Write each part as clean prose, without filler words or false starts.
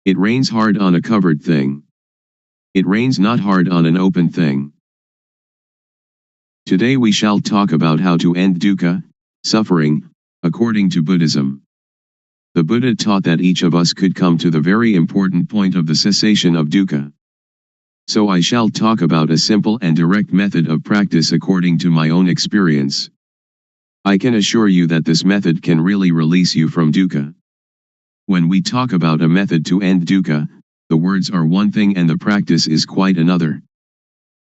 It rains hard on a covered thing. It rains not hard on an open thing. Today we shall talk about how to end dukkha, suffering, according to Buddhism. The Buddha taught that each of us could come to the very important point of the cessation of dukkha. So I shall talk about a simple and direct method of practice according to my own experience. I can assure you that this method can really release you from dukkha. When we talk about a method to end dukkha, the words are one thing and the practice is quite another.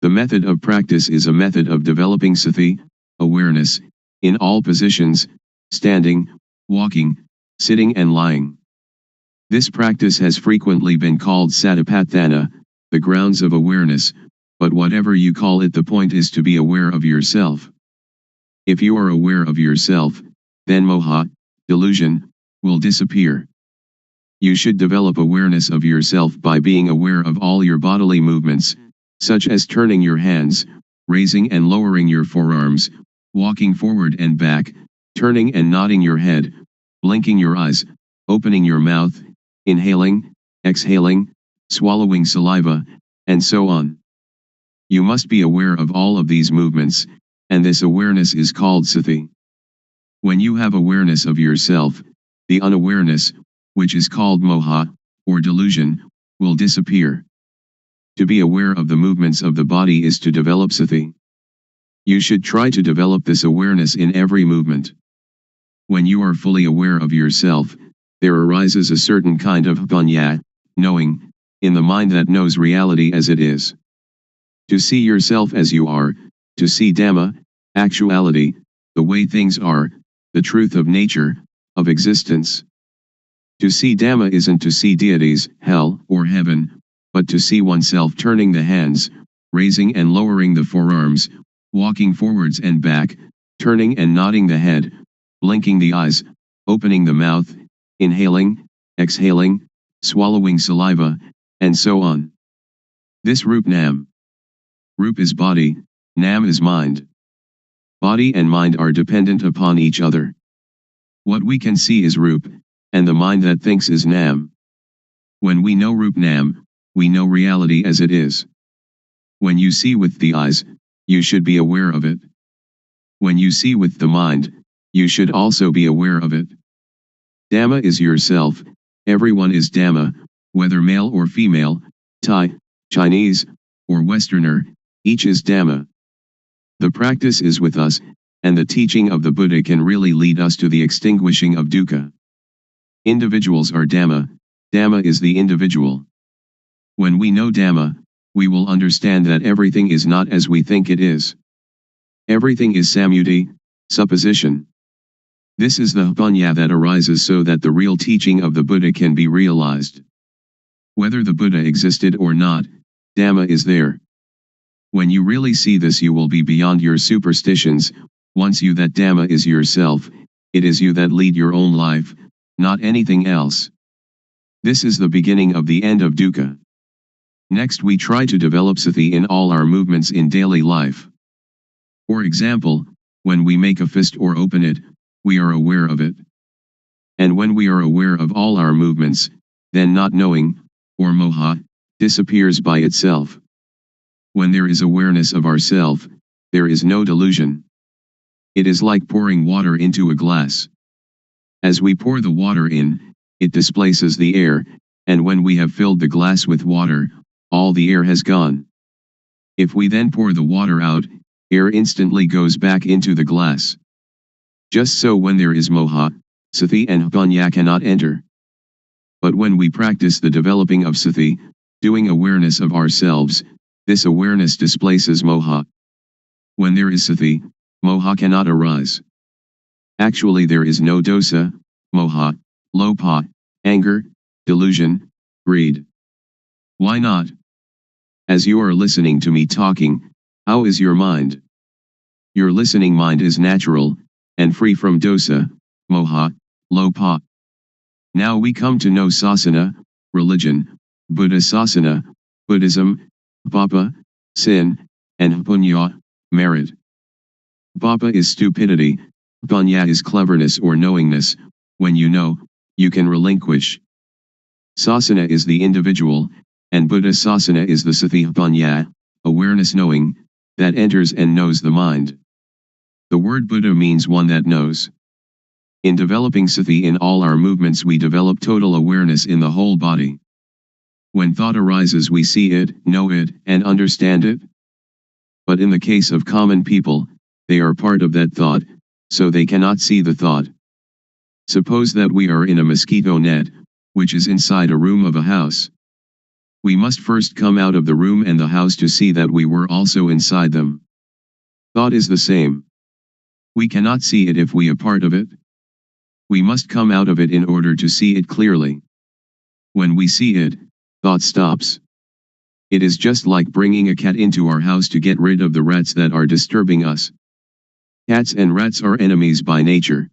The method of practice is a method of developing sati, awareness, in all positions, standing, walking, sitting and lying. This practice has frequently been called satipatthana, the grounds of awareness, but whatever you call it, the point is to be aware of yourself. If you are aware of yourself, then moha, delusion, will disappear. You should develop awareness of yourself by being aware of all your bodily movements, such as turning your hands, raising and lowering your forearms, walking forward and back, turning and nodding your head, blinking your eyes, opening your mouth, inhaling, exhaling, swallowing saliva, and so on. You must be aware of all of these movements, and this awareness is called sati. When you have awareness of yourself, the unawareness, which is called moha, or delusion, will disappear. To be aware of the movements of the body is to develop sati. You should try to develop this awareness in every movement. When you are fully aware of yourself, there arises a certain kind of panya, knowing, in the mind that knows reality as it is. To see yourself as you are, to see Dhamma, actuality, the way things are, the truth of nature, of existence. To see Dhamma isn't to see deities, hell, or heaven, but to see oneself turning the hands, raising and lowering the forearms, walking forwards and back, turning and nodding the head, blinking the eyes, opening the mouth, inhaling, exhaling, swallowing saliva, and so on. This Rup Nam. Rup is body, Nam is mind. Body and mind are dependent upon each other. What we can see is Rup, and the mind that thinks is Nam. When we know Rup Nam, we know reality as it is. When you see with the eyes, you should be aware of it. When you see with the mind, you should also be aware of it. Dhamma is yourself, everyone is Dhamma, whether male or female, Thai, Chinese, or Westerner, each is Dhamma. The practice is with us, and the teaching of the Buddha can really lead us to the extinguishing of dukkha. Individuals are Dhamma, Dhamma is the individual. When we know Dhamma, we will understand that everything is not as we think it is. Everything is samyuti, supposition. This is the panya that arises so that the real teaching of the Buddha can be realized. Whether the Buddha existed or not, Dhamma is there. When you really see this, you will be beyond your superstitions. Once you that Dhamma is yourself, it is you that lead your own life, not anything else. This is the beginning of the end of dukkha. Next we try to develop sati in all our movements in daily life. For example, when we make a fist or open it, we are aware of it. And when we are aware of all our movements, then not knowing, or moha, disappears by itself. When there is awareness of ourself, there is no delusion. It is like pouring water into a glass. As we pour the water in, it displaces the air, and when we have filled the glass with water, all the air has gone. If we then pour the water out, air instantly goes back into the glass. Just so when there is moha, sati and panya cannot enter. But when we practice the developing of sati, doing awareness of ourselves, this awareness displaces moha. When there is sati, moha cannot arise. Actually there is no dosa, moha, lopa, anger, delusion, greed. Why not? As you are listening to me talking, how is your mind? Your listening mind is natural, and free from dosa, moha, lopa. Now we come to know sasana, religion, Buddha sasana, Buddhism, papa, sin, and punya, merit. Papa is stupidity, punya is cleverness or knowingness. When you know, you can relinquish. Sasana is the individual, and Buddha sasana is the sati punya, awareness knowing, that enters and knows the mind. The word Buddha means one that knows. In developing sati in all our movements we develop total awareness in the whole body. When thought arises we see it, know it, and understand it. But in the case of common people, they are part of that thought, so they cannot see the thought. Suppose that we are in a mosquito net, which is inside a room of a house. We must first come out of the room and the house to see that we were also inside them. Thought is the same. We cannot see it if we are part of it. We must come out of it in order to see it clearly. When we see it, thought stops. It is just like bringing a cat into our house to get rid of the rats that are disturbing us. Cats and rats are enemies by nature.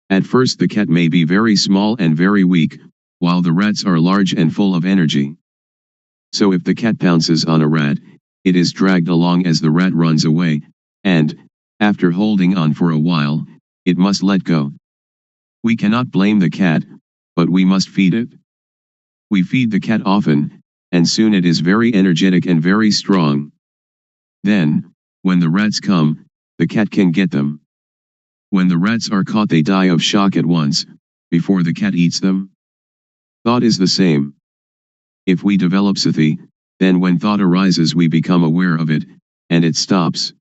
At first the cat may be very small and very weak, while the rats are large and full of energy. So if the cat pounces on a rat, it is dragged along as the rat runs away, and, after holding on for a while, it must let go. We cannot blame the cat, but we must feed it. We feed the cat often, and soon it is very energetic and very strong. Then, when the rats come, the cat can get them. When the rats are caught they die of shock at once, before the cat eats them. Thought is the same. If we develop sati, then when thought arises we become aware of it, and it stops.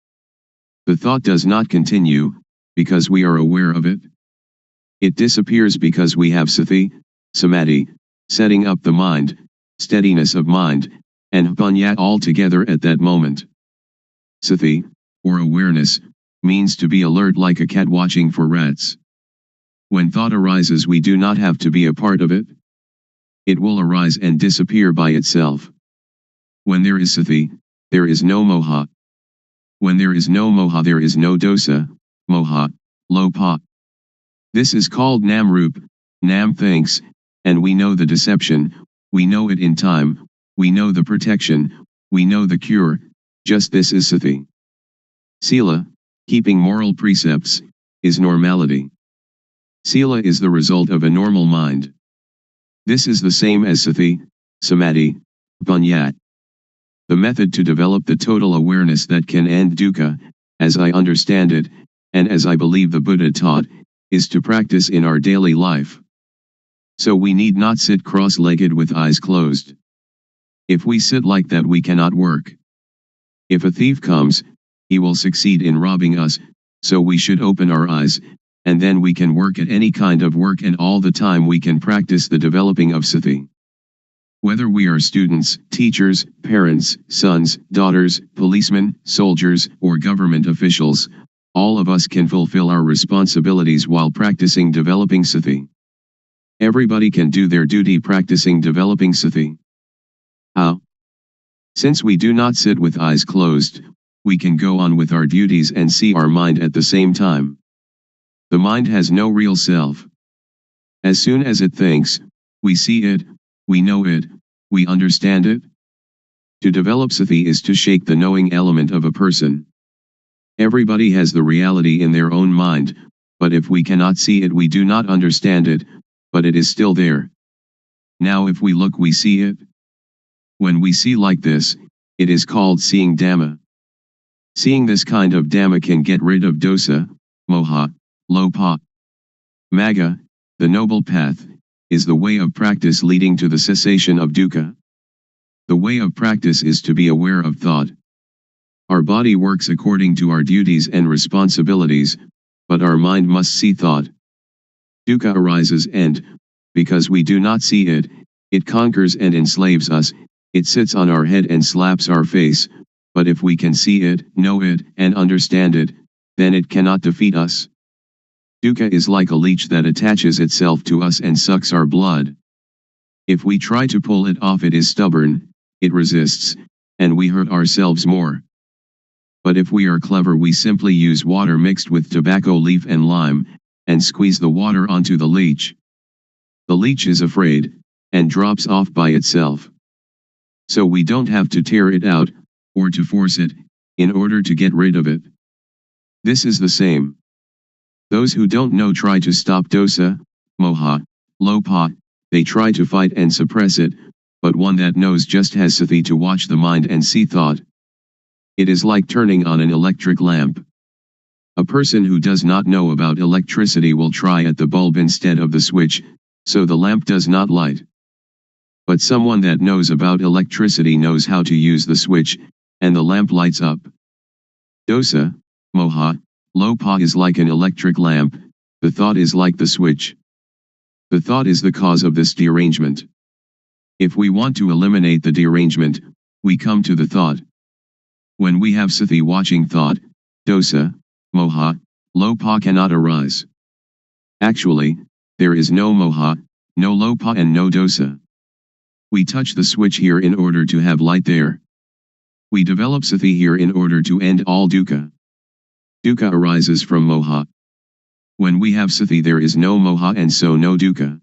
The thought does not continue, because we are aware of it. It disappears because we have sati, samadhi, setting up the mind, steadiness of mind, and punya all together at that moment. Sati, or awareness, means to be alert like a cat watching for rats. When thought arises we do not have to be a part of it. It will arise and disappear by itself. When there is sati, there is no moha. When there is no moha there is no dosa, moha, lopa. This is called namrup, nam thinks, and we know the deception, we know it in time, we know the protection, we know the cure, just this is sati. Sila, keeping moral precepts, is normality. Sila is the result of a normal mind. This is the same as sati, samadhi, punya. The method to develop the total awareness that can end dukkha, as I understand it, and as I believe the Buddha taught, is to practice in our daily life. So we need not sit cross-legged with eyes closed. If we sit like that we cannot work. If a thief comes, he will succeed in robbing us, so we should open our eyes, and then we can work at any kind of work and all the time we can practice the developing of sati. Whether we are students, teachers, parents, sons, daughters, policemen, soldiers, or government officials, all of us can fulfill our responsibilities while practicing developing sati. Everybody can do their duty practicing developing sati. How? Since we do not sit with eyes closed, we can go on with our duties and see our mind at the same time. The mind has no real self. As soon as it thinks, we see it, we know it, we understand it. To develop sati is to shake the knowing element of a person. Everybody has the reality in their own mind, but if we cannot see it we do not understand it, but it is still there. Now if we look we see it. When we see like this, it is called seeing Dhamma. Seeing this kind of Dhamma can get rid of dosa, moha, lopa. Magga, the noble path, is the way of practice leading to the cessation of dukkha. The way of practice is to be aware of thought. Our body works according to our duties and responsibilities, but our mind must see thought. Dukkha arises and, because we do not see it, it conquers and enslaves us, it sits on our head and slaps our face, but if we can see it, know it, and understand it, then it cannot defeat us. Dukkha is like a leech that attaches itself to us and sucks our blood. If we try to pull it off, it is stubborn, it resists, and we hurt ourselves more. But if we are clever, we simply use water mixed with tobacco leaf and lime, and squeeze the water onto the leech. The leech is afraid, and drops off by itself. So we don't have to tear it out, or to force it, in order to get rid of it. This is the same. Those who don't know try to stop dosa, moha, lopa, they try to fight and suppress it, but one that knows just has sati to watch the mind and see thought. It is like turning on an electric lamp. A person who does not know about electricity will try at the bulb instead of the switch, so the lamp does not light. But someone that knows about electricity knows how to use the switch, and the lamp lights up. Dosa, moha, lopa is like an electric lamp, the thought is like the switch. The thought is the cause of this derangement. If we want to eliminate the derangement, we come to the thought. When we have sati watching thought, dosa, moha, lopa cannot arise. Actually, there is no moha, no lopa and no dosa. We touch the switch here in order to have light there. We develop sati here in order to end all dukkha. Dukkha arises from moha. When we have sati, there is no moha and so no dukkha.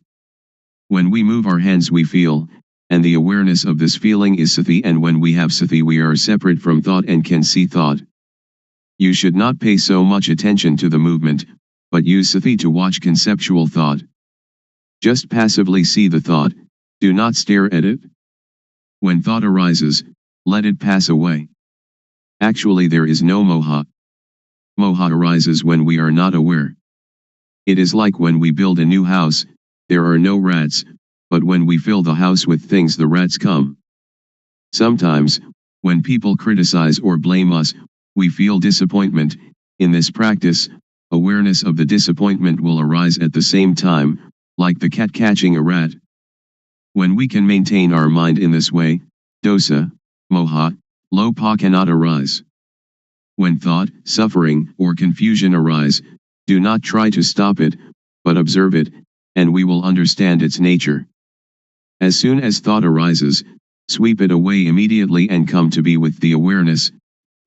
When we move our hands, we feel, and the awareness of this feeling is sati, and when we have sati, we are separate from thought and can see thought. You should not pay so much attention to the movement, but use sati to watch conceptual thought. Just passively see the thought, do not stare at it. When thought arises, let it pass away. Actually, there is no moha. Moha arises when we are not aware. It is like when we build a new house, there are no rats, but when we fill the house with things, the rats come. Sometimes, when people criticize or blame us, we feel disappointment. In this practice, awareness of the disappointment will arise at the same time, like the cat catching a rat. When we can maintain our mind in this way, dosa, moha, lopa cannot arise. When thought, suffering, or confusion arise, do not try to stop it, but observe it, and we will understand its nature. As soon as thought arises, sweep it away immediately and come to be with the awareness.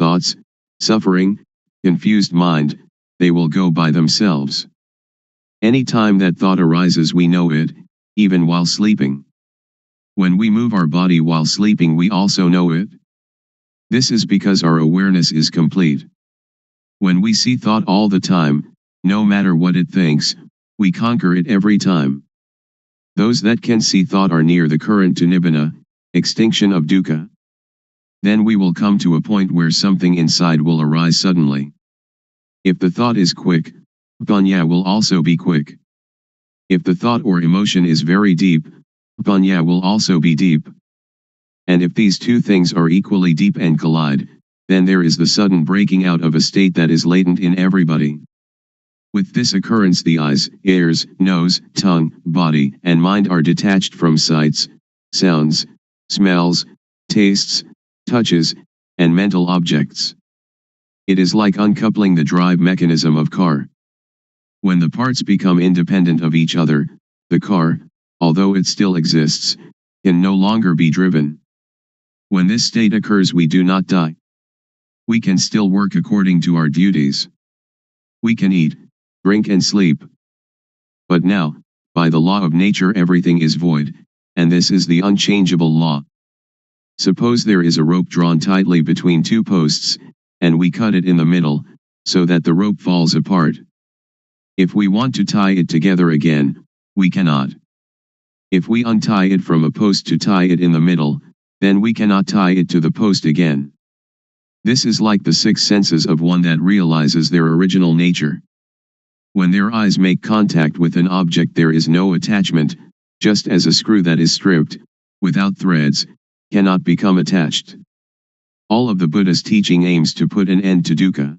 Thoughts, suffering, confused mind, they will go by themselves. Any time that thought arises, we know it, even while sleeping. When we move our body while sleeping, we also know it. This is because our awareness is complete. When we see thought all the time, no matter what it thinks, we conquer it every time. Those that can see thought are near the current to nibbana, extinction of dukkha. Then we will come to a point where something inside will arise suddenly. If the thought is quick, panya will also be quick. If the thought or emotion is very deep, panya will also be deep. And if these two things are equally deep and collide, then there is the sudden breaking out of a state that is latent in everybody. With this occurrence, the eyes, ears, nose, tongue, body, and mind are detached from sights, sounds, smells, tastes, touches, and mental objects. It is like uncoupling the drive mechanism of car. When the parts become independent of each other, the car, although it still exists, can no longer be driven. When this state occurs, we do not die. We can still work according to our duties. We can eat, drink and sleep. But now, by the law of nature, everything is void, and this is the unchangeable law. Suppose there is a rope drawn tightly between two posts, and we cut it in the middle, so that the rope falls apart. If we want to tie it together again, we cannot. If we untie it from a post to tie it in the middle, then we cannot tie it to the post again. This is like the six senses of one that realizes their original nature. When their eyes make contact with an object, there is no attachment, just as a screw that is stripped, without threads, cannot become attached. All of the Buddha's teaching aims to put an end to dukkha.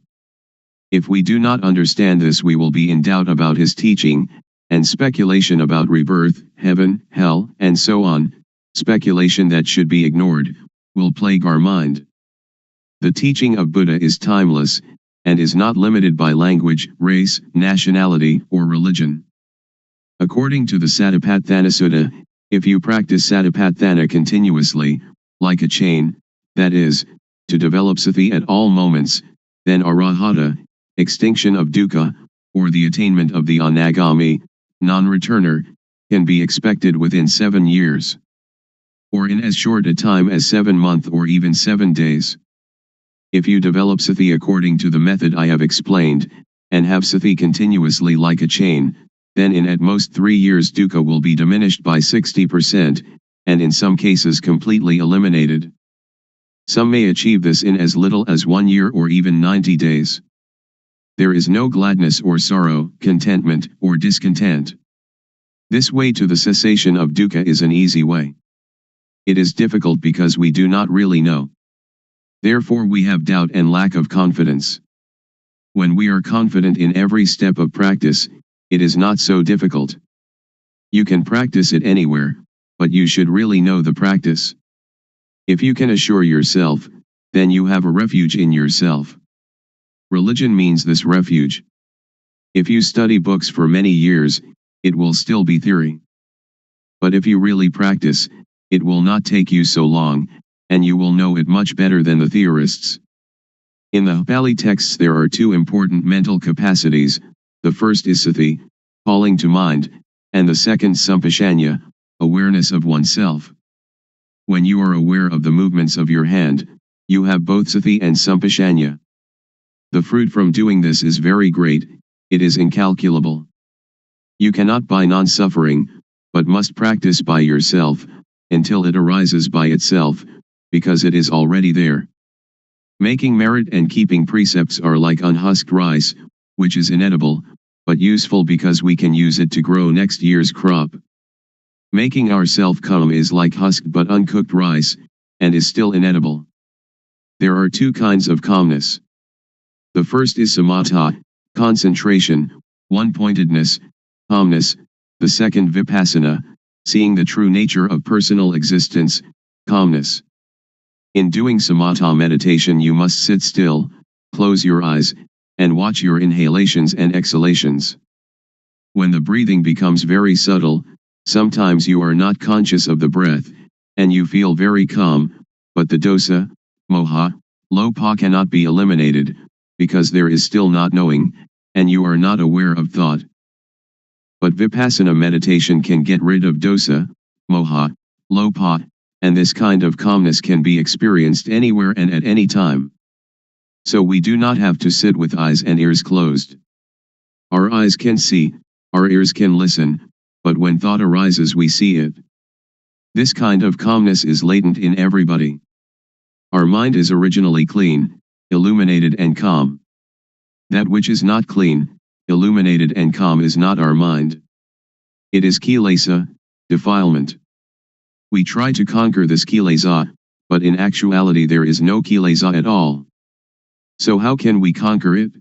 If we do not understand this, we will be in doubt about his teaching, and speculation about rebirth, heaven, hell, and so on, speculation that should be ignored, will plague our mind. The teaching of Buddha is timeless, and is not limited by language, race, nationality, or religion. According to the Satipatthana Sutta, if you practice Satipatthana continuously, like a chain, that is, to develop sati at all moments, then arahata, extinction of dukkha, or the attainment of the anagami, non-returner, can be expected within 7 years. Or in as short a time as 7 months or even 7 days. If you develop sati according to the method I have explained, and have sati continuously like a chain, then in at most 3 years dukkha will be diminished by 60%, and in some cases completely eliminated. Some may achieve this in as little as 1 year or even 90 days. There is no gladness or sorrow, contentment or discontent. This way to the cessation of dukkha is an easy way. It is difficult because we do not really know. Therefore we have doubt and lack of confidence. When we are confident in every step of practice, it is not so difficult. You can practice it anywhere, but you should really know the practice. If you can assure yourself, then you have a refuge in yourself. Religion means this refuge. If you study books for many years, it will still be theory. But if you really practice, it will not take you so long, and you will know it much better than the theorists. In the Pali texts there are 2 important mental capacities, the first is sati, calling to mind, and the second sampashanya, awareness of oneself. When you are aware of the movements of your hand, you have both sati and sampashanya. The fruit from doing this is very great, it is incalculable. You cannot buy non-suffering, but must practice by yourself, until it arises by itself, because it is already there. Making merit and keeping precepts are like unhusked rice, which is inedible, but useful because we can use it to grow next year's crop. Making ourself calm is like husked but uncooked rice, and is still inedible. There are 2 kinds of calmness. The first is samatha, concentration, one-pointedness, calmness, the second vipassana, seeing the true nature of personal existence, calmness. In doing samatha meditation you must sit still, close your eyes, and watch your inhalations and exhalations. When the breathing becomes very subtle, sometimes you are not conscious of the breath, and you feel very calm, but the dosa, moha, lopa cannot be eliminated, because there is still not knowing, and you are not aware of thought. But vipassana meditation can get rid of dosa, moha, lopa, and this kind of calmness can be experienced anywhere and at any time. So we do not have to sit with eyes and ears closed. Our eyes can see, our ears can listen, but when thought arises we see it. This kind of calmness is latent in everybody. Our mind is originally clean, illuminated and calm. That which is not clean, illuminated and calm is not our mind. It is kilesa, defilement. We try to conquer this kilesa, but in actuality there is no kilesa at all. So how can we conquer it?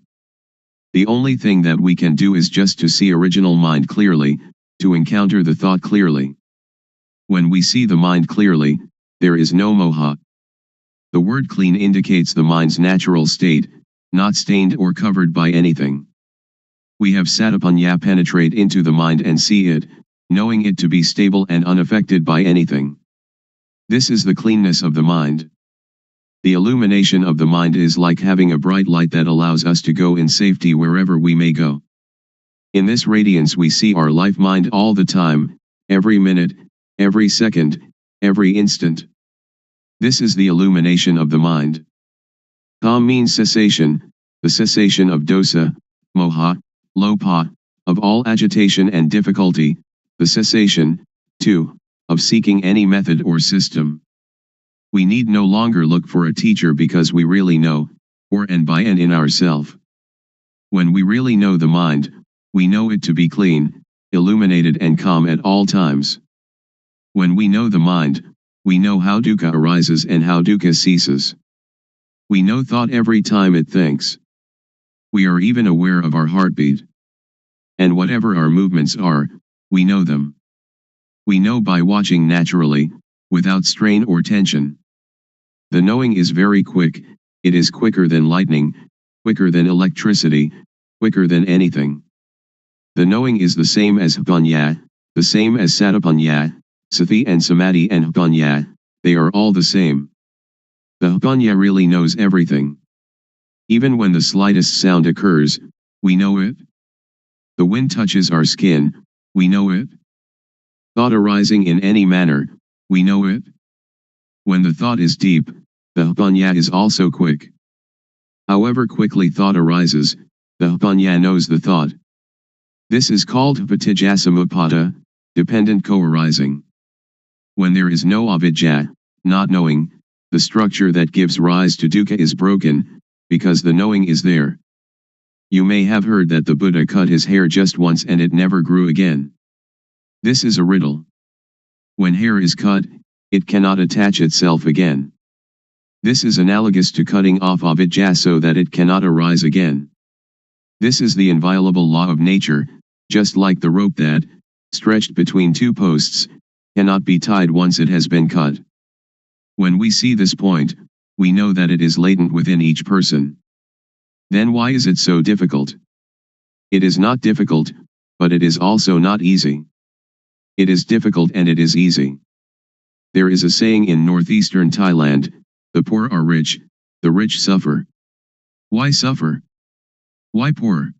The only thing that we can do is just to see original mind clearly, to encounter the thought clearly. When we see the mind clearly, there is no moha. The word clean indicates the mind's natural state, not stained or covered by anything. We have satipanya penetrate into the mind and see it, knowing it to be stable and unaffected by anything. This is the cleanness of the mind. The illumination of the mind is like having a bright light that allows us to go in safety wherever we may go. In this radiance we see our life mind all the time, every minute, every second, every instant. This is the illumination of the mind. Calm means cessation, the cessation of dosa, moha, lopa, of all agitation and difficulty, the cessation, too, of seeking any method or system. We need no longer look for a teacher because we really know, for and by and in ourself. When we really know the mind, we know it to be clean, illuminated and calm at all times. When we know the mind, we know how dukkha arises and how dukkha ceases. We know thought every time it thinks. We are even aware of our heartbeat. And whatever our movements are, we know them. We know by watching naturally, without strain or tension. The knowing is very quick, it is quicker than lightning, quicker than electricity, quicker than anything. The knowing is the same as Hpanya, the same as Satipanya, Sati and Samadhi and Hpanya, they are all the same. The Hpanya really knows everything. Even when the slightest sound occurs, we know it. The wind touches our skin, we know it. Thought arising in any manner, we know it. When the thought is deep, the Hpanya is also quick. However quickly thought arises, the Hpanya knows the thought. This is called Hpatijjasamuppada, dependent co-arising. When there is no avidya, not knowing, the structure that gives rise to dukkha is broken, because the knowing is there. You may have heard that the Buddha cut his hair just once and it never grew again. This is a riddle. When hair is cut, it cannot attach itself again. This is analogous to cutting off avidya so that it cannot arise again. This is the inviolable law of nature, just like the rope that, stretched between two posts, cannot be tied once it has been cut. When we see this point, we know that it is latent within each person. Then why is it so difficult? It is not difficult, but it is also not easy. It is difficult and it is easy. There is a saying in northeastern Thailand, the poor are rich, the rich suffer. Why suffer? Why poor?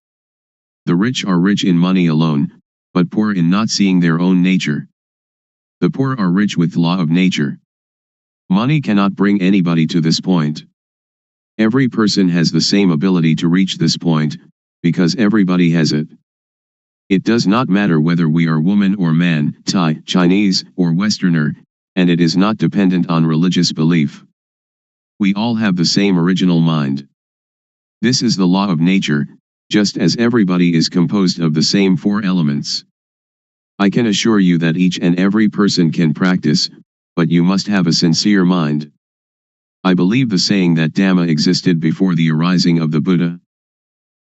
The rich are rich in money alone, but poor in not seeing their own nature. The poor are rich with law of nature. Money cannot bring anybody to this point. Every person has the same ability to reach this point, because everybody has it. It does not matter whether we are woman or man, Thai, Chinese, or Westerner, and it is not dependent on religious belief. We all have the same original mind. This is the law of nature, just as everybody is composed of the same four elements. I can assure you that each and every person can practice, but you must have a sincere mind. I believe the saying that Dhamma existed before the arising of the Buddha.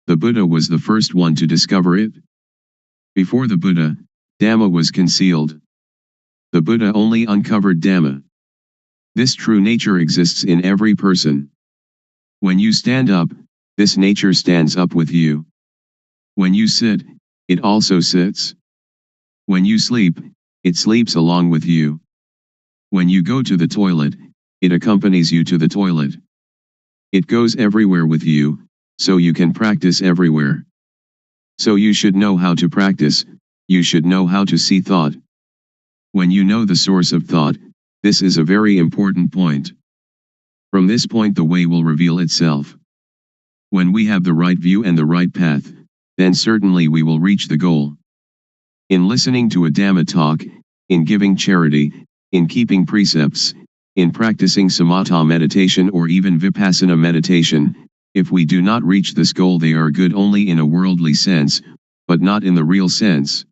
The Buddha was the first one to discover it. Before the Buddha, Dhamma was concealed. The Buddha only uncovered Dhamma. This true nature exists in every person. When you stand up, this nature stands up with you. When you sit, it also sits. When you sleep, it sleeps along with you. When you go to the toilet, it accompanies you to the toilet. It goes everywhere with you, so you can practice everywhere. So you should know how to practice, you should know how to see thought. When you know the source of thought, this is a very important point. From this point the way will reveal itself. When we have the right view and the right path, then certainly we will reach the goal. In listening to a Dhamma talk, in giving charity, in keeping precepts, in practicing samatha meditation or even vipassana meditation, if we do not reach this goal they are good only in a worldly sense, but not in the real sense.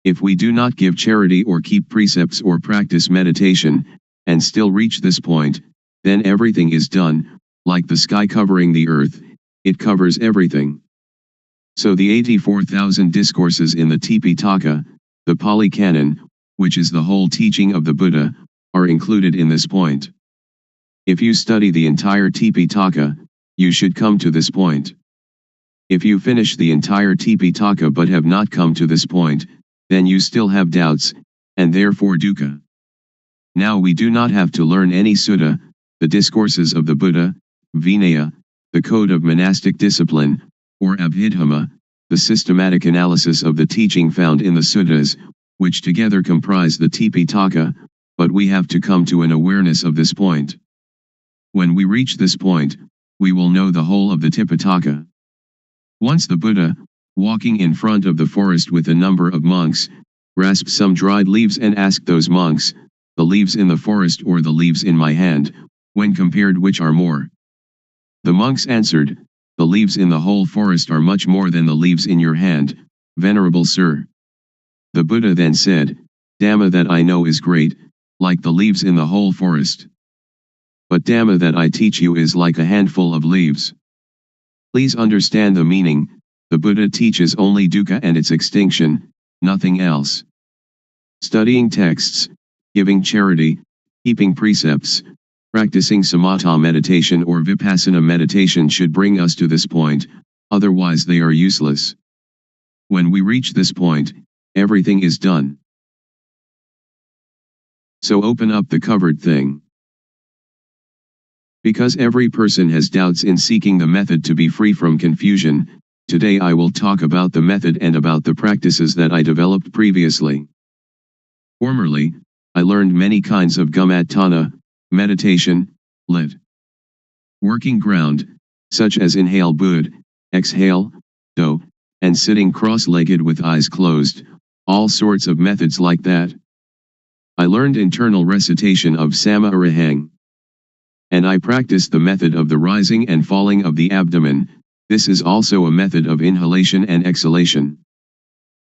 If we do not give charity or keep precepts or practice meditation, and still reach this point, then everything is done, like the sky covering the earth, it covers everything. So the 84,000 discourses in the Tipitaka, the Pali Canon, which is the whole teaching of the Buddha, are included in this point. If you study the entire Tipitaka, you should come to this point. If you finish the entire Tipitaka but have not come to this point, then you still have doubts, and therefore dukkha. Now we do not have to learn any sutta, the discourses of the Buddha, Vinaya, the code of monastic discipline, or Abhidhamma, the systematic analysis of the teaching found in the suttas, which together comprise the Tipitaka, but we have to come to an awareness of this point. When we reach this point, we will know the whole of the Tipitaka. Once the Buddha, walking in front of the forest with a number of monks, grasped some dried leaves and asked those monks, the leaves in the forest or the leaves in my hand, when compared which are more? The monks answered, the leaves in the whole forest are much more than the leaves in your hand, venerable sir. The Buddha then said, Dhamma that I know is great, like the leaves in the whole forest. But Dhamma that I teach you is like a handful of leaves. Please understand the meaning, the Buddha teaches only dukkha and its extinction, nothing else. Studying texts, giving charity, keeping precepts, Practicing samatha meditation or vipassana meditation should bring us to this point, otherwise they are useless. When we reach this point, everything is done. So open up the covered thing. Because every person has doubts in seeking the method to be free from confusion, today I will talk about the method and about the practices that I developed previously. Formerly, I learned many kinds of gumatthana, meditation, lit. Working ground, such as inhale bud, exhale, do, and sitting cross-legged with eyes closed, all sorts of methods like that. I learned internal recitation of sama arahang. And I practiced the method of the rising and falling of the abdomen. This is also a method of inhalation and exhalation.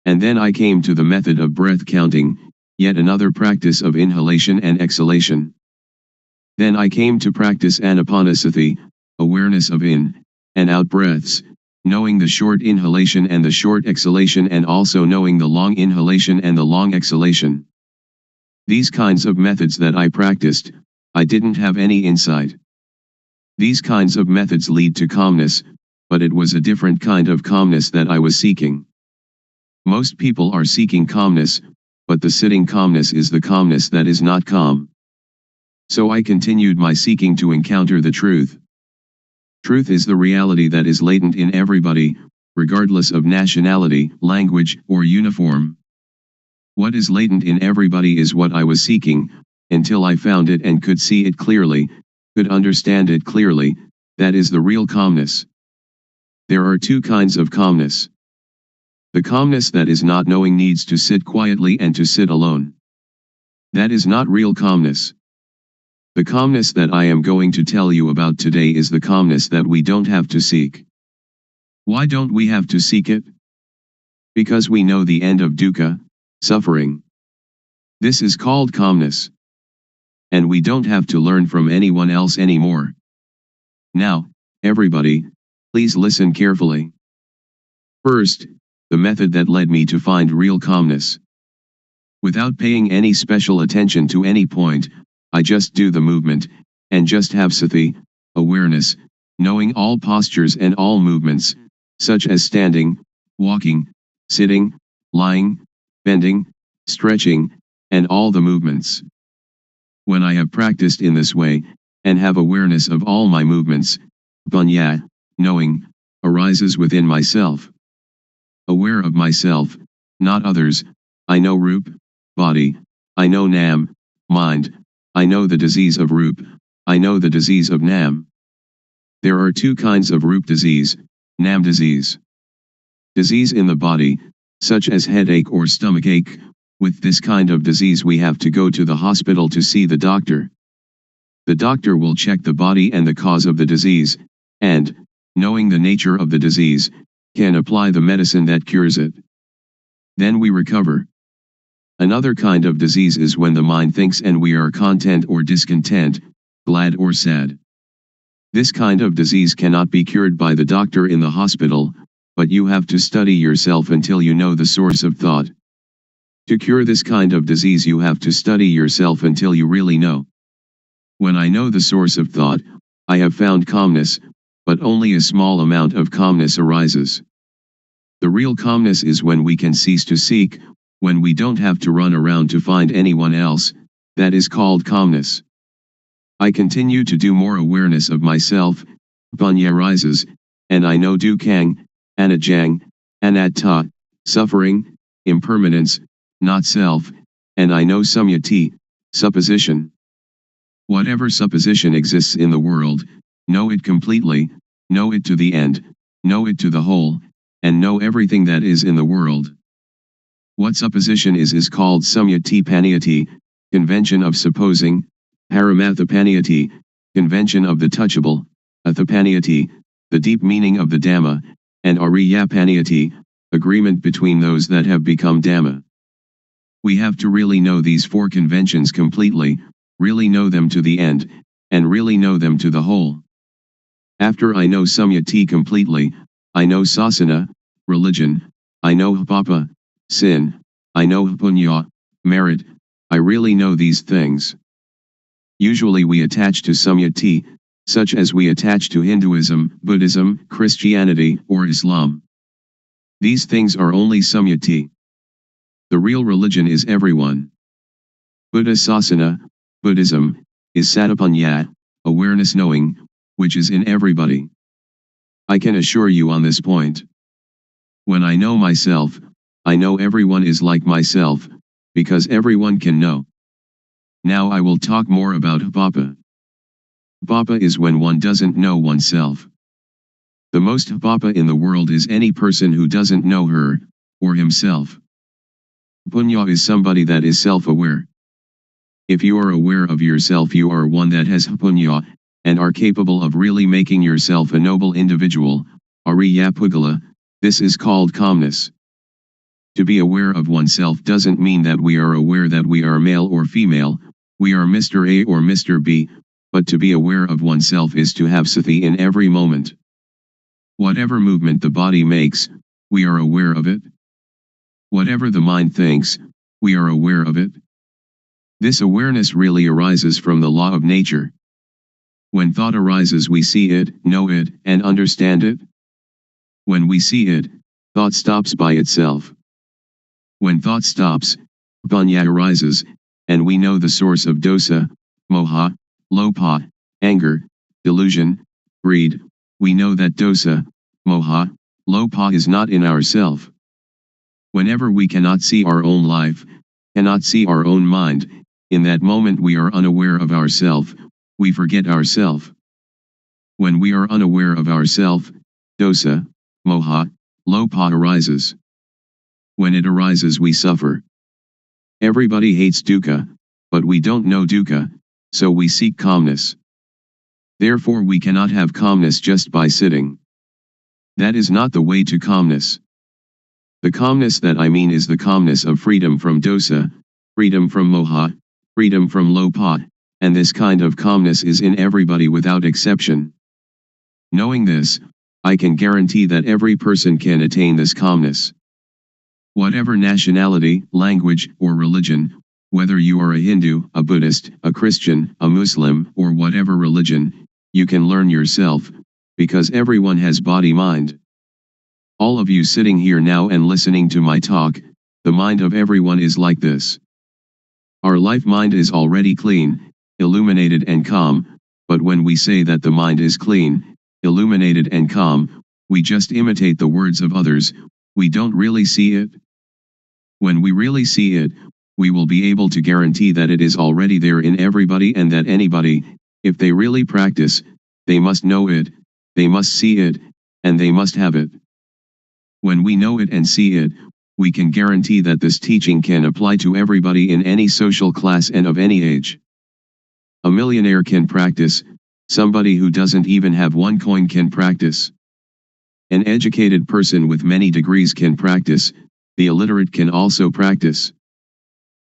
And then I came to the method of breath counting, yet another practice of inhalation and exhalation. Then I came to practice anapanasati, awareness of in and out breaths, knowing the short inhalation and the short exhalation and also knowing the long inhalation and the long exhalation. These kinds of methods that I practiced, I didn't have any insight. These kinds of methods lead to calmness, but it was a different kind of calmness that I was seeking. Most people are seeking calmness, but the sitting calmness is the calmness that is not calm. So I continued my seeking to encounter the truth. Truth is the reality that is latent in everybody, regardless of nationality, language, or uniform. What is latent in everybody is what I was seeking, until I found it and could see it clearly, could understand it clearly. That is the real calmness. There are two kinds of calmness. The calmness that is not knowing needs to sit quietly and to sit alone. That is not real calmness. The calmness that I am going to tell you about today is the calmness that we don't have to seek. Why don't we have to seek it? Because we know the end of dukkha, suffering. This is called calmness. And we don't have to learn from anyone else anymore. Now, everybody, please listen carefully. First, the method that led me to find real calmness. Without paying any special attention to any point, I just do the movement, and just have sati, awareness, knowing all postures and all movements, such as standing, walking, sitting, lying, bending, stretching, and all the movements. When I have practiced in this way, and have awareness of all my movements, panya, knowing, arises within myself. Aware of myself, not others, I know Rup, body, I know Nam, mind, I know the disease of Rup, I know the disease of Nam. There are two kinds of Rup disease, Nam disease. Disease in the body, such as headache or stomachache. With this kind of disease we have to go to the hospital to see the doctor. The doctor will check the body and the cause of the disease, and, knowing the nature of the disease, can apply the medicine that cures it. Then we recover. Another kind of disease is when the mind thinks and we are content or discontent, glad or sad. This kind of disease cannot be cured by the doctor in the hospital, but you have to study yourself until you know the source of thought. To cure this kind of disease you have to study yourself until you really know. When I know the source of thought, I have found calmness, but only a small amount of calmness arises. The real calmness is when we can cease to seek, when we don't have to run around to find anyone else, that is called calmness. I continue to do more awareness of myself, panya rises, and I know dukkang, anajang, anatta, suffering, impermanence, not self, and I know samyati, supposition. Whatever supposition exists in the world, know it completely, know it to the end, know it to the whole, and know everything that is in the world. What supposition is called samyati paniyati, convention of supposing, paramathapaniyati, convention of the touchable, athapaniyati, the deep meaning of the Dhamma, and ariyapaniyati, agreement between those that have become Dhamma. We have to really know these four conventions completely, really know them to the end, and really know them to the whole. After I know samyati completely, I know sasana, religion, I know papa, sin, I know punya, merit, I really know these things. Usually we attach to samyati, such as we attach to Hinduism, Buddhism, Christianity, or Islam. These things are only samyati. The real religion is everyone. Buddha Sasana, Buddhism, is satapanya, awareness knowing, which is in everybody. I can assure you on this point. When I know myself, I know everyone is like myself, because everyone can know. Now I will talk more about vipapa. Vipapa is when one doesn't know oneself. The most vipapa in the world is any person who doesn't know her, or himself. Punya is somebody that is self-aware. If you are aware of yourself, you are one that has punya, and are capable of really making yourself a noble individual, ariya pugala. This is called calmness. To be aware of oneself doesn't mean that we are aware that we are male or female, we are Mr. A or Mr. B, but to be aware of oneself is to have sati in every moment. Whatever movement the body makes, we are aware of it. Whatever the mind thinks, we are aware of it. This awareness really arises from the law of nature. When thought arises, we see it, know it, and understand it. When we see it, thought stops by itself. When thought stops, panya arises, and we know the source of dosa, moha, lopa, anger, delusion, greed. We know that dosa, moha, lopa is not in ourself. Whenever we cannot see our own life, cannot see our own mind, in that moment we are unaware of ourself, we forget ourself. When we are unaware of ourself, dosa, moha, lopa arises. When it arises, we suffer. Everybody hates dukkha, but we don't know dukkha, so we seek calmness. Therefore we cannot have calmness just by sitting. That is not the way to calmness. The calmness that I mean is the calmness of freedom from dosa, freedom from moha, freedom from lopa, and this kind of calmness is in everybody without exception. Knowing this, I can guarantee that every person can attain this calmness. Whatever nationality, language, or religion, whether you are a Hindu, a Buddhist, a Christian, a Muslim, or whatever religion, you can learn yourself, because everyone has body-mind. All of you sitting here now and listening to my talk, the mind of everyone is like this. Our life mind is already clean, illuminated and calm, but when we say that the mind is clean, illuminated and calm, we just imitate the words of others, we don't really see it. When we really see it, we will be able to guarantee that it is already there in everybody and that anybody, if they really practice, they must know it, they must see it, and they must have it. When we know it and see it, we can guarantee that this teaching can apply to everybody in any social class and of any age. A millionaire can practice, somebody who doesn't even have one coin can practice. An educated person with many degrees can practice, the illiterate can also practice.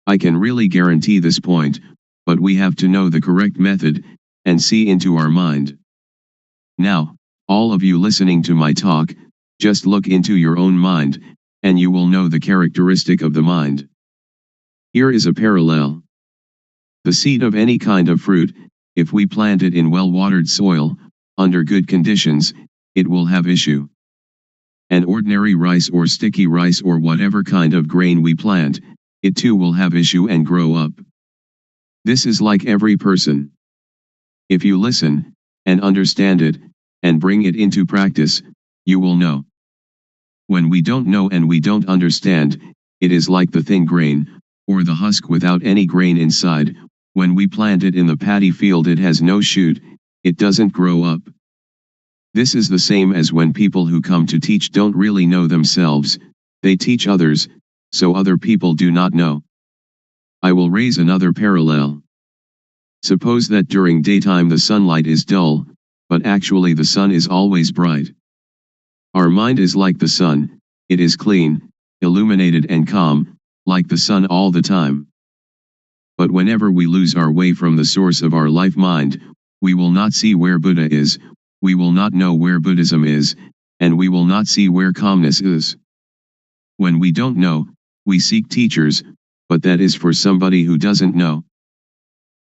I can really guarantee this point, but we have to know the correct method, and see into our mind. Now, all of you listening to my talk, just look into your own mind, and you will know the characteristic of the mind. Here is a parallel. The seed of any kind of fruit, if we plant it in well-watered soil, under good conditions, it will have issue. An ordinary rice or sticky rice or whatever kind of grain we plant, it too will have issue and grow up. This is like every person. If you listen, and understand it, and bring it into practice, you will know. When we don't know and we don't understand, it is like the thin grain, or the husk without any grain inside. When we plant it in the paddy field, it has no shoot, it doesn't grow up. This is the same as when people who come to teach don't really know themselves, they teach others, so other people do not know. I will raise another parallel. Suppose that during daytime the sunlight is dull, but actually the sun is always bright. Our mind is like the sun, it is clean, illuminated and calm, like the sun all the time. But whenever we lose our way from the source of our life mind, we will not see where Buddha is, we will not know where Buddhism is, and we will not see where calmness is. When we don't know, we seek teachers, but that is for somebody who doesn't know.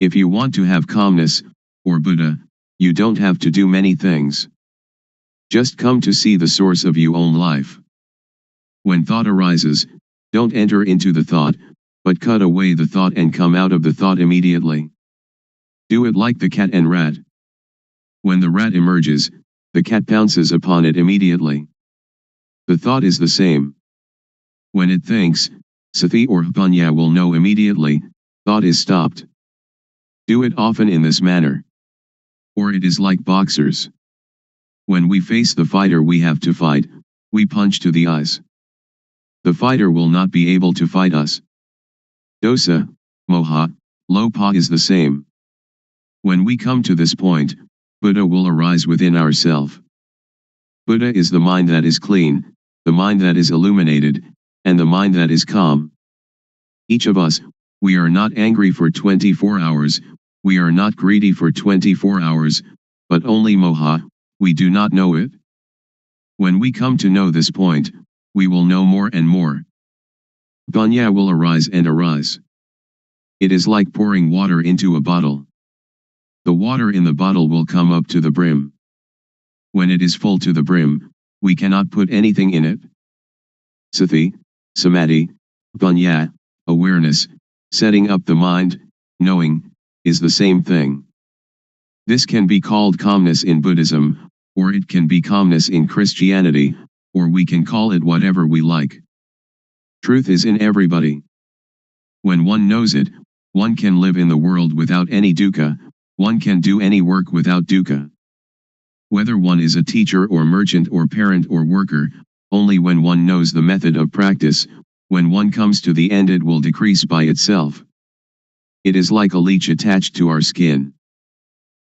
If you want to have calmness, or Buddha, you don't have to do many things. Just come to see the source of your own life. When thought arises, don't enter into the thought, but cut away the thought and come out of the thought immediately. Do it like the cat and rat. When the rat emerges, the cat pounces upon it immediately. The thought is the same. When it thinks, sati or panya will know immediately, thought is stopped. Do it often in this manner. Or it is like boxers. When we face the fighter we have to fight, we punch to the eyes. The fighter will not be able to fight us. Dosa, moha, lopa is the same. When we come to this point, Buddha will arise within ourself. Buddha is the mind that is clean, the mind that is illuminated, and the mind that is calm. Each of us, we are not angry for 24 hours, we are not greedy for 24 hours, but only moha, we do not know it. When we come to know this point, we will know more and more. Panya will arise and arise. It is like pouring water into a bottle. The water in the bottle will come up to the brim. When it is full to the brim, we cannot put anything in it. Sati, samadhi, panya, awareness, setting up the mind, knowing, is the same thing. This can be called calmness in Buddhism, or it can be calmness in Christianity, or we can call it whatever we like. Truth is in everybody. When one knows it, one can live in the world without any dukkha, one can do any work without dukkha. Whether one is a teacher or merchant or parent or worker, only when one knows the method of practice, when one comes to the end it will decrease by itself. It is like a leech attached to our skin.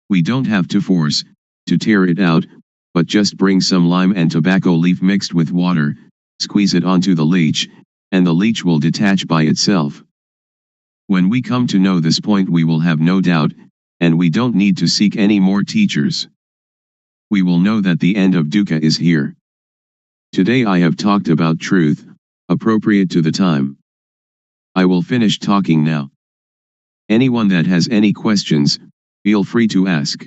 We don't have to force, to tear it out, but just bring some lime and tobacco leaf mixed with water, squeeze it onto the leech, and the leech will detach by itself. When we come to know this point we will have no doubt, and we don't need to seek any more teachers. We will know that the end of dukkha is here. Today I have talked about truth, appropriate to the time. I will finish talking now. Anyone that has any questions, feel free to ask.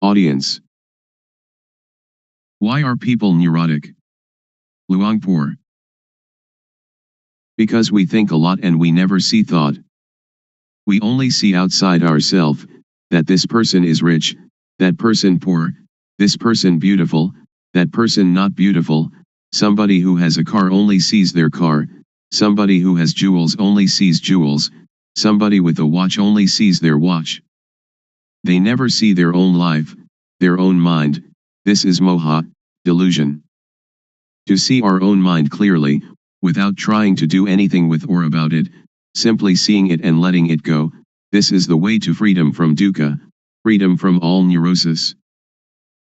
Audience. Why are people neurotic? Luangpor. Because we think a lot and we never see thought. We only see outside ourselves, that this person is rich, that person poor, this person beautiful, that person not beautiful, somebody who has a car only sees their car, somebody who has jewels only sees jewels, somebody with a watch only sees their watch. They never see their own life, their own mind. This is moha, delusion. To see our own mind clearly, without trying to do anything with or about it, simply seeing it and letting it go, this is the way to freedom from dukkha, freedom from all neurosis.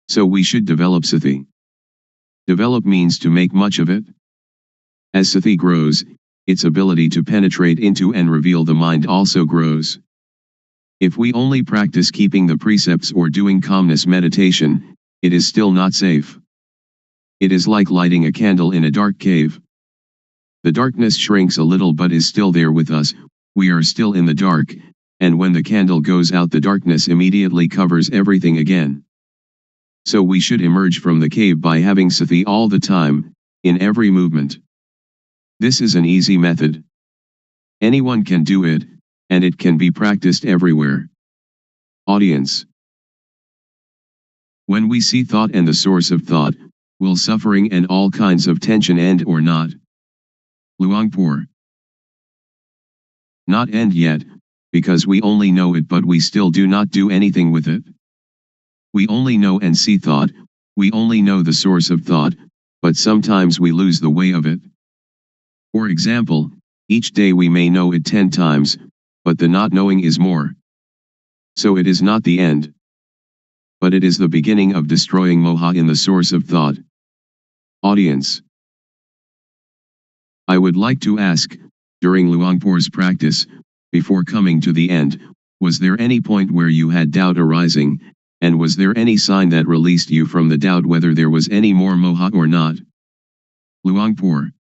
So we should develop sati. Develop means to make much of it. As sati grows, its ability to penetrate into and reveal the mind also grows. If we only practice keeping the precepts or doing calmness meditation, it is still not safe. It is like lighting a candle in a dark cave. The darkness shrinks a little but is still there with us, we are still in the dark, and when the candle goes out the darkness immediately covers everything again. So we should emerge from the cave by having sati all the time, in every movement. This is an easy method. Anyone can do it, and it can be practiced everywhere. Audience. When we see thought and the source of thought, will suffering and all kinds of tension end or not? Luangpor. Not end yet, because we only know it but we still do not do anything with it. We only know and see thought, we only know the source of thought, but sometimes we lose the way of it. For example, each day we may know it 10 times, but the not knowing is more. So it is not the end. But it is the beginning of destroying moha in the source of thought. Audience. I would like to ask, during Luangpor's practice, before coming to the end, was there any point where you had doubt arising, and was there any sign that released you from the doubt whether there was any more moha or not? Luangpor.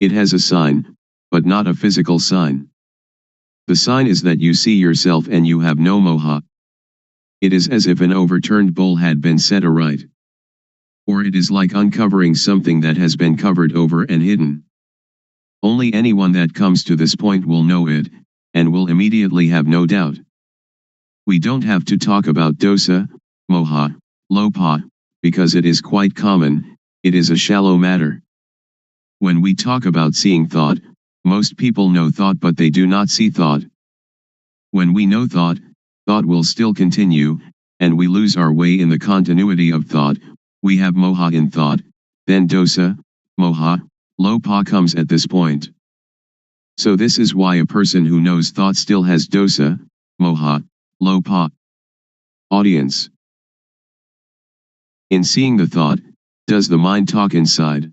It has a sign, but not a physical sign. The sign is that you see yourself and you have no moha. It is as if an overturned bowl had been set aright. Or it is like uncovering something that has been covered over and hidden. Only anyone that comes to this point will know it, and will immediately have no doubt. We don't have to talk about dosa, moha, lopa, because it is quite common, it is a shallow matter. When we talk about seeing thought, most people know thought but they do not see thought. When we know thought, thought will still continue, and we lose our way in the continuity of thought. We have moha in thought, then dosa, moha, lopa comes at this point. So this is why a person who knows thought still has dosa, moha, lopa. Audience. In seeing the thought, does the mind talk inside?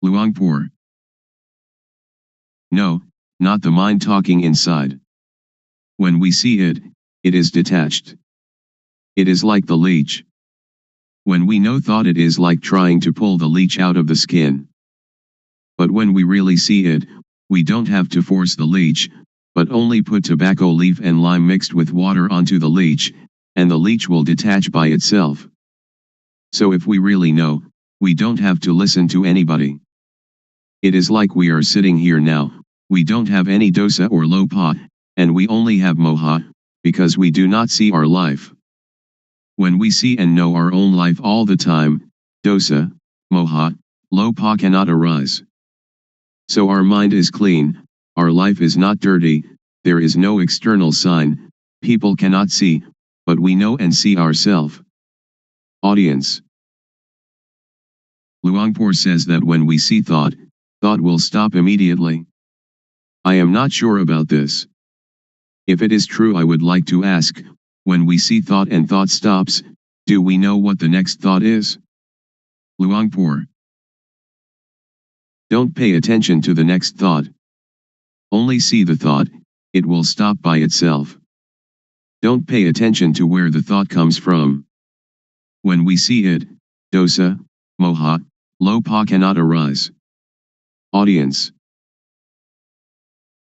Luangpor. No, not the mind talking inside. When we see it, it is detached. It is like the leech. When we know thought, it is like trying to pull the leech out of the skin. But when we really see it, we don't have to force the leech, but only put tobacco leaf and lime mixed with water onto the leech, and the leech will detach by itself. So if we really know, we don't have to listen to anybody. It is like we are sitting here now, we don't have any dosa or lopa, and we only have moha, because we do not see our life. When we see and know our own life all the time, dosa, moha, lopa cannot arise. So our mind is clean, our life is not dirty, there is no external sign, people cannot see, but we know and see ourselves. Audience. Luangpor says that when we see thought, thought will stop immediately. I am not sure about this. If it is true, I would like to ask, when we see thought and thought stops, do we know what the next thought is? Luangpor. Don't pay attention to the next thought. Only see the thought, it will stop by itself. Don't pay attention to where the thought comes from. When we see it, dosa, moha, lopa cannot arise. Audience.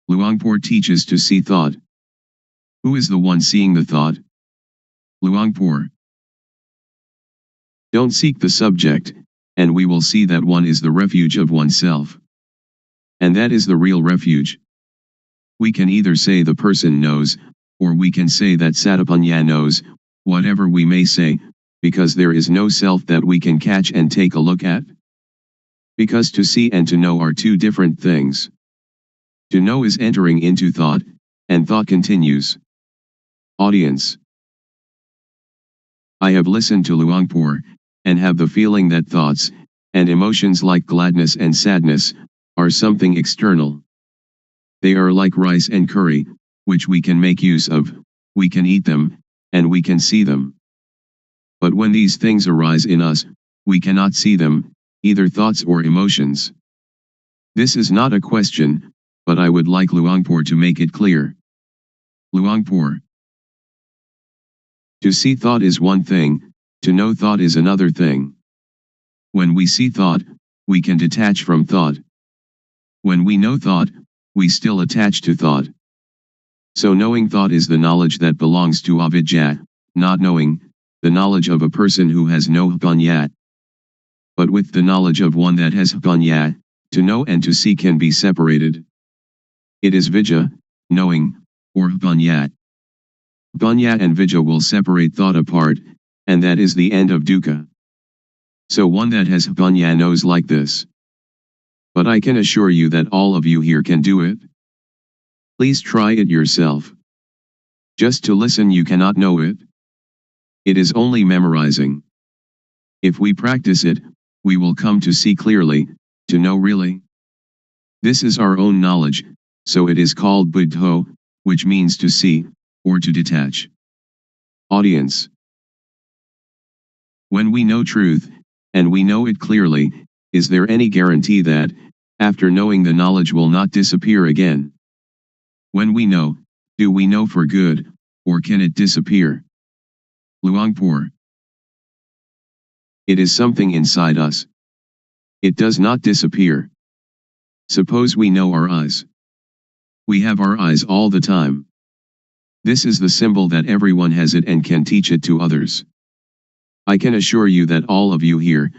Luangpor teaches to see thought. Who is the one seeing the thought? Luangpor. Don't seek the subject, and we will see that one is the refuge of oneself. And that is the real refuge. We can either say the person knows, or we can say that Satapanya knows, whatever we may say, because there is no self that we can catch and take a look at. Because to see and to know are two different things. To know is entering into thought, and thought continues. Audience. I have listened to Luangpor, and have the feeling that thoughts, and emotions like gladness and sadness, are something external. They are like rice and curry, which we can make use of, we can eat them, and we can see them. But when these things arise in us, we cannot see them, either thoughts or emotions. This is not a question, but I would like Luangpor to make it clear. Luangpor. To see thought is one thing, to know thought is another thing. When we see thought, we can detach from thought. When we know thought, we still attach to thought. So knowing thought is the knowledge that belongs to avidya, not knowing, the knowledge of a person who has no panya. But with the knowledge of one that has panya, to know and to see can be separated. It is vidya, knowing, or panya. Panya and vidya will separate thought apart, and that is the end of dukkha. So one that has panya knows like this. But I can assure you that all of you here can do it. Please try it yourself. Just to listen you cannot know it. It is only memorizing. If we practice it, we will come to see clearly, to know really. This is our own knowledge, so it is called buddho, which means to see, or to detach. Audience. When we know truth, and we know it clearly, is there any guarantee that, after knowing the knowledge will not disappear again? When we know, do we know for good, or can it disappear? Luangpor. It is something inside us. It does not disappear. Suppose we know our eyes. We have our eyes all the time. This is the symbol that everyone has it and can teach it to others. I can assure you that all of you here,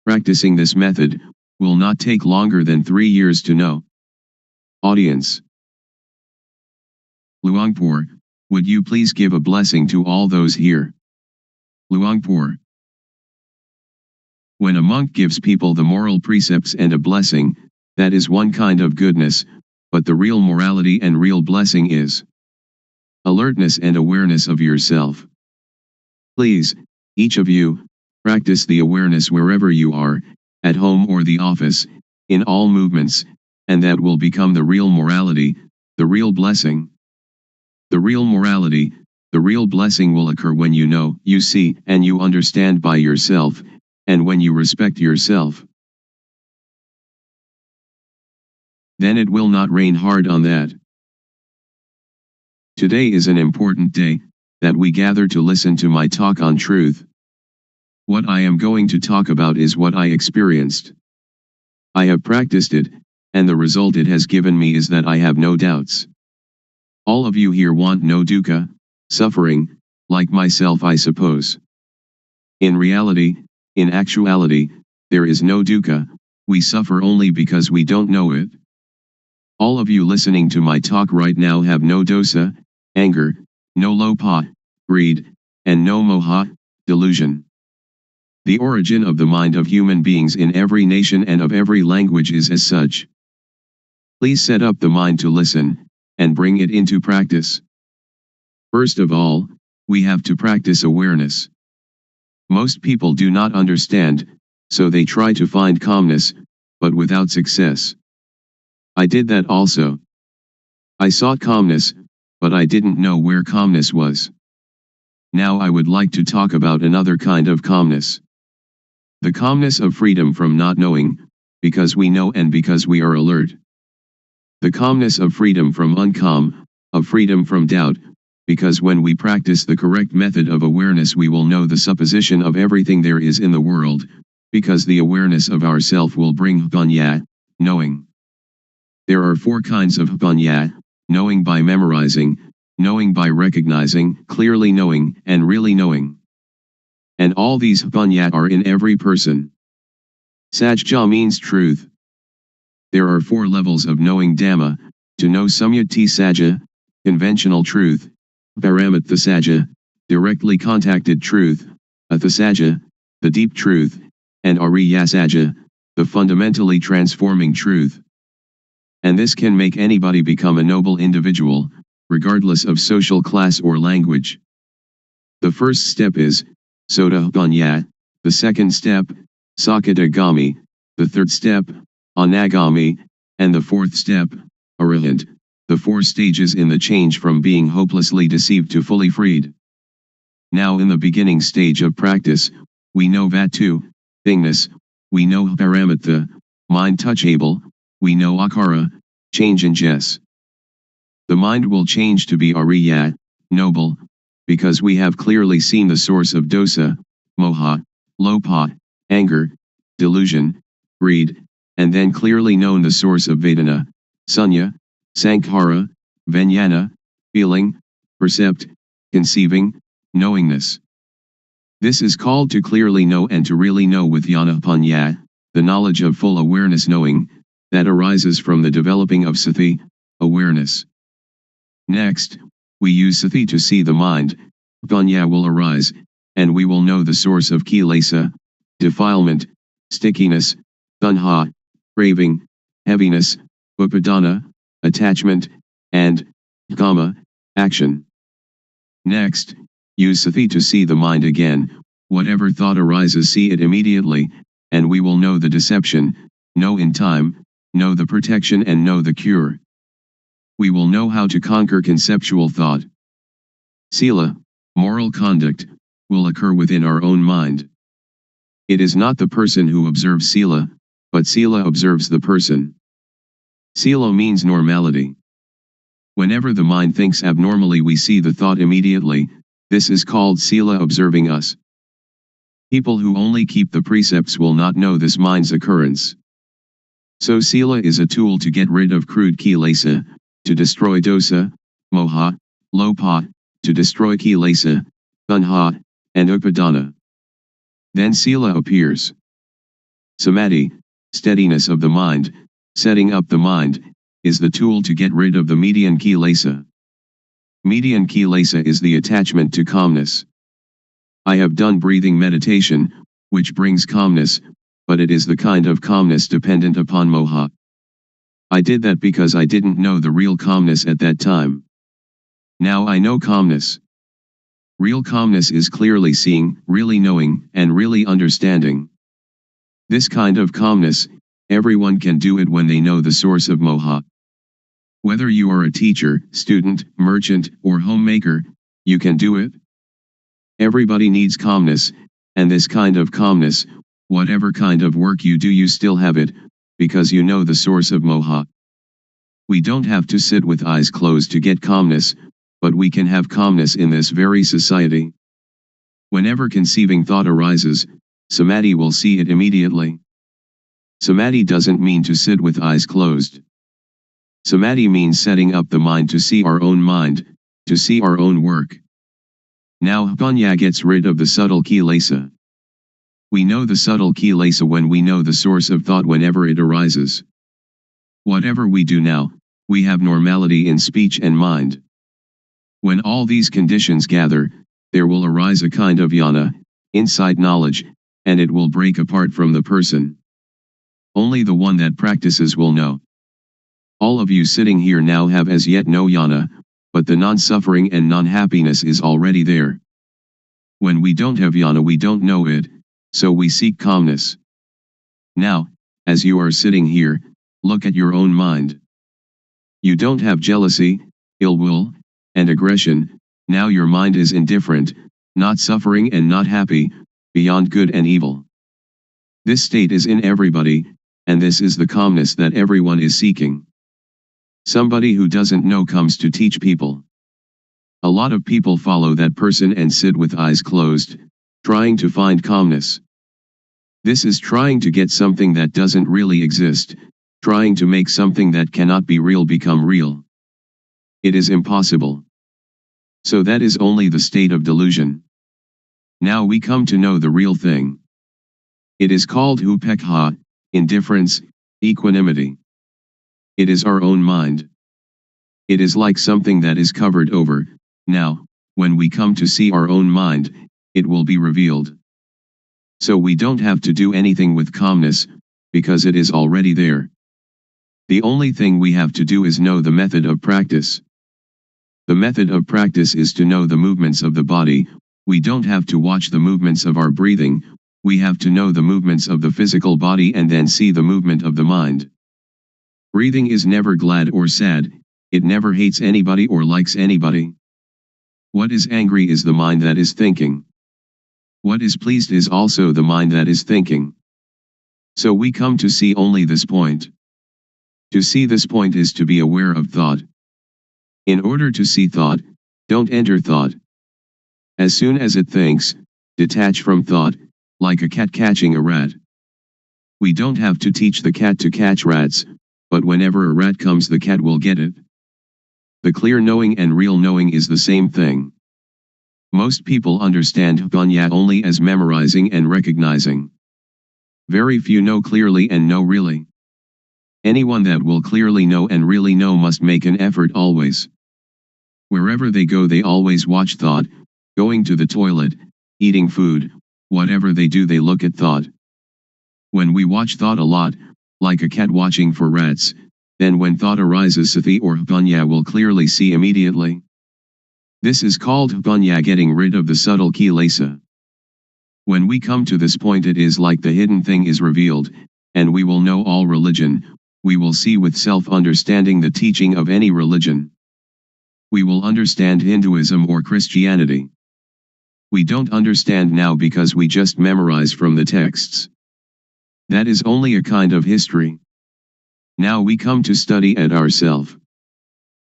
practicing this method, will not take longer than 3 years to know. Audience. Luangpor, would you please give a blessing to all those here? Luangpor. When a monk gives people the moral precepts and a blessing, that is one kind of goodness, but the real morality and real blessing is alertness and awareness of yourself. Please, each of you, practice the awareness wherever you are, at home or the office, in all movements, and that will become the real morality, the real blessing. The real morality, the real blessing will occur when you know, you see, and you understand by yourself, and when you respect yourself. Then it will not rain hard on that. Today is an important day, that we gather to listen to my talk on truth. What I am going to talk about is what I experienced. I have practiced it, and the result it has given me is that I have no doubts. All of you here want no dukkha, suffering, like myself I suppose. In reality, in actuality, there is no dukkha, we suffer only because we don't know it. All of you listening to my talk right now have no dosa, anger, no lopha, greed, and no moha, delusion. The origin of the mind of human beings in every nation and of every language is as such. Please set up the mind to listen, and bring it into practice. First of all, we have to practice awareness. Most people do not understand, so they try to find calmness, but without success. I did that also. I sought calmness, but I didn't know where calmness was. Now I would like to talk about another kind of calmness. The calmness of freedom from not knowing, because we know and because we are alert. The calmness of freedom from uncalm, of freedom from doubt, because when we practice the correct method of awareness we will know the supposition of everything there is in the world, because the awareness of ourself will bring panya, knowing. There are 4 kinds of panya, knowing by memorizing, knowing by recognizing, clearly knowing, and really knowing. And all these panya are in every person. Sajja means truth. There are 4 levels of knowing Dhamma, to know Samyati Sajja, conventional truth, Paramatha Sajja, directly contacted truth, Atha Sajja, the deep truth, and Ariya Sajja, the fundamentally transforming truth. And this can make anybody become a noble individual, regardless of social class or language. The first step is Sotapanya, the second step, Sakadagami, the third step, Anagami, and the fourth step, Arahant, the 4 stages in the change from being hopelessly deceived to fully freed. Now in the beginning stage of practice, we know Vatu, thingness, we know Paramatha, mind touchable, we know Akara, change in Jess. The mind will change to be Ariya, noble, because we have clearly seen the source of dosa, moha, lopha, anger, delusion, greed, and then clearly known the source of Vedana, Sunya, Sankhara, Vijnana, feeling, percept, conceiving, knowingness. This is called to clearly know and to really know with Jnana-panya, the knowledge of full awareness knowing, that arises from the developing of sati, awareness. Next, we use sati to see the mind, panya will arise, and we will know the source of kilesa, defilement, stickiness, tanha, craving, heaviness, upadana, attachment, and kama, action. Next, use sati to see the mind again, whatever thought arises see it immediately, and we will know the deception, know in time, know the protection and know the cure. We will know how to conquer conceptual thought. Sila, moral conduct, will occur within our own mind. It is not the person who observes sila, but sila observes the person. Sila means normality. Whenever the mind thinks abnormally we see the thought immediately, this is called sila observing us. People who only keep the precepts will not know this mind's occurrence. So sila is a tool to get rid of crude kilesa, to destroy dosa, moha, lopa, to destroy kilesa, tanha, and upadana. Then sila appears. Samadhi, steadiness of the mind, setting up the mind, is the tool to get rid of the median kilesa. Median kilesa is the attachment to calmness. I have done breathing meditation, which brings calmness, but it is the kind of calmness dependent upon moha. I did that because I didn't know the real calmness at that time. Now I know calmness. Real calmness is clearly seeing, really knowing, and really understanding. This kind of calmness, everyone can do it when they know the source of moha. Whether you are a teacher, student, merchant, or homemaker, you can do it. Everybody needs calmness, and this kind of calmness, whatever kind of work you do, you still have it, because you know the source of moha. We don't have to sit with eyes closed to get calmness, but we can have calmness in this very society. Whenever conceiving thought arises, samadhi will see it immediately. Samadhi doesn't mean to sit with eyes closed. Samadhi means setting up the mind to see our own mind, to see our own work. Now panya gets rid of the subtle kilesa. We know the subtle kilesa when we know the source of thought whenever it arises. Whatever we do now, we have normality in speech and mind. When all these conditions gather, there will arise a kind of jnana, insight knowledge, and it will break apart from the person. Only the one that practices will know. All of you sitting here now have as yet no jnana, but the non-suffering and non-happiness is already there. When we don't have jnana, we don't know it, so we seek calmness. Now, as you are sitting here, look at your own mind. You don't have jealousy, ill will, and aggression. Now your mind is indifferent, not suffering and not happy, beyond good and evil. This state is in everybody, and this is the calmness that everyone is seeking. Somebody who doesn't know comes to teach people. A lot of people follow that person and sit with eyes closed, trying to find calmness. This is trying to get something that doesn't really exist, trying to make something that cannot be real become real. It is impossible. So that is only the state of delusion. Now we come to know the real thing. It is called upekha, indifference, equanimity. It is our own mind. It is like something that is covered over. Now, when we come to see our own mind, it will be revealed. So we don't have to do anything with calmness, because it is already there. The only thing we have to do is know the method of practice. The method of practice is to know the movements of the body. We don't have to watch the movements of our breathing, we have to know the movements of the physical body and then see the movement of the mind. Breathing is never glad or sad, it never hates anybody or likes anybody. What is angry is the mind that is thinking. What is pleased is also the mind that is thinking. So we come to see only this point. To see this point is to be aware of thought. In order to see thought, don't enter thought. As soon as it thinks, detach from thought, like a cat catching a rat. We don't have to teach the cat to catch rats, but whenever a rat comes the cat will get it. The clear knowing and real knowing is the same thing. Most people understand panya only as memorizing and recognizing. Very few know clearly and know really. Anyone that will clearly know and really know must make an effort always. Wherever they go they always watch thought, going to the toilet, eating food, whatever they do they look at thought. When we watch thought a lot, like a cat watching for rats, then when thought arises sati or panya will clearly see immediately. This is called panya, getting rid of the subtle kilesa. When we come to this point it is like the hidden thing is revealed, and we will know all religion, we will see with self-understanding the teaching of any religion. We will understand Hinduism or Christianity. We don't understand now because we just memorize from the texts. That is only a kind of history. Now we come to study at ourselves.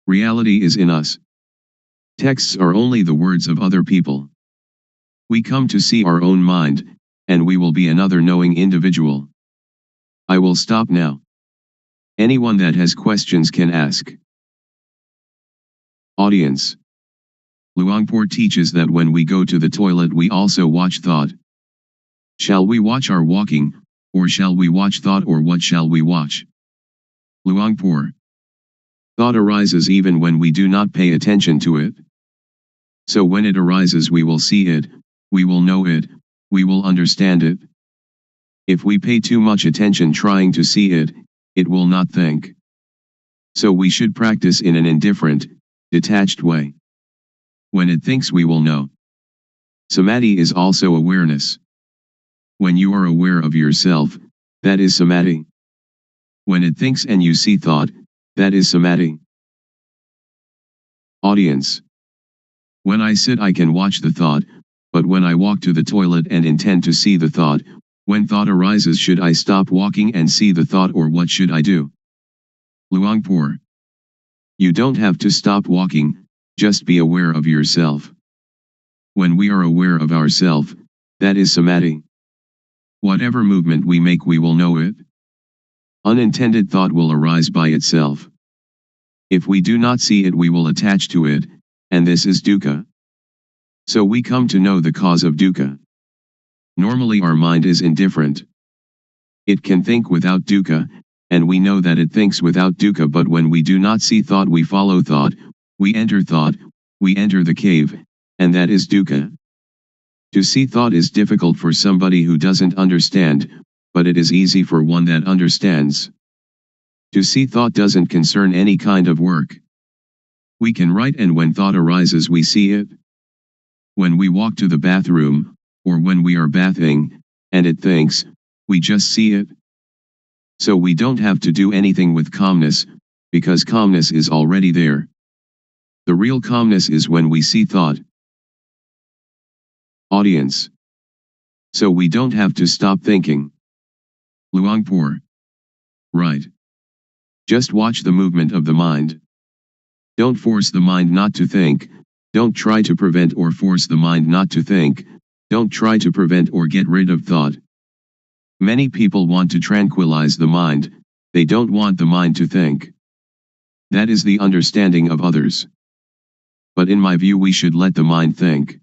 Reality is in us. Texts are only the words of other people. We come to see our own mind, and we will be another knowing individual. I will stop now. Anyone that has questions can ask. Audience. Luangpor teaches that when we go to the toilet we also watch thought. Shall we watch our walking, or shall we watch thought, or what shall we watch? Luangpor. Thought arises even when we do not pay attention to it. So when it arises we will see it, we will know it, we will understand it. If we pay too much attention trying to see it, it will not think. So we should practice in an indifferent, detached way. When it thinks we will know. Samadhi is also awareness. When you are aware of yourself, that is samadhi. When it thinks and you see thought, that is samadhi. Audience. When I sit I can watch the thought, but when I walk to the toilet and intend to see the thought, when thought arises should I stop walking and see the thought, or what should I do? Luangpor. You don't have to stop walking, just be aware of yourself. When we are aware of ourself, that is samadhi. Whatever movement we make we will know it. Unintended thought will arise by itself. If we do not see it we will attach to it, and this is dukkha. So we come to know the cause of dukkha. Normally our mind is indifferent. It can think without dukkha, and we know that it thinks without dukkha, but when we do not see thought we follow thought, we enter the cave, and that is dukkha. To see thought is difficult for somebody who doesn't understand, but it is easy for one that understands. To see thought doesn't concern any kind of work. We can write, and when thought arises we see it. When we walk to the bathroom, or when we are bathing, and it thinks, we just see it. So we don't have to do anything with calmness, because calmness is already there. The real calmness is when we see thought. Audience. So we don't have to stop thinking. Luangpor. Right. Just watch the movement of the mind. Don't force the mind not to think, don't try to prevent or force the mind not to think, don't try to prevent or get rid of thought. Many people want to tranquilize the mind, they don't want the mind to think. That is the understanding of others. But in my view we should let the mind think.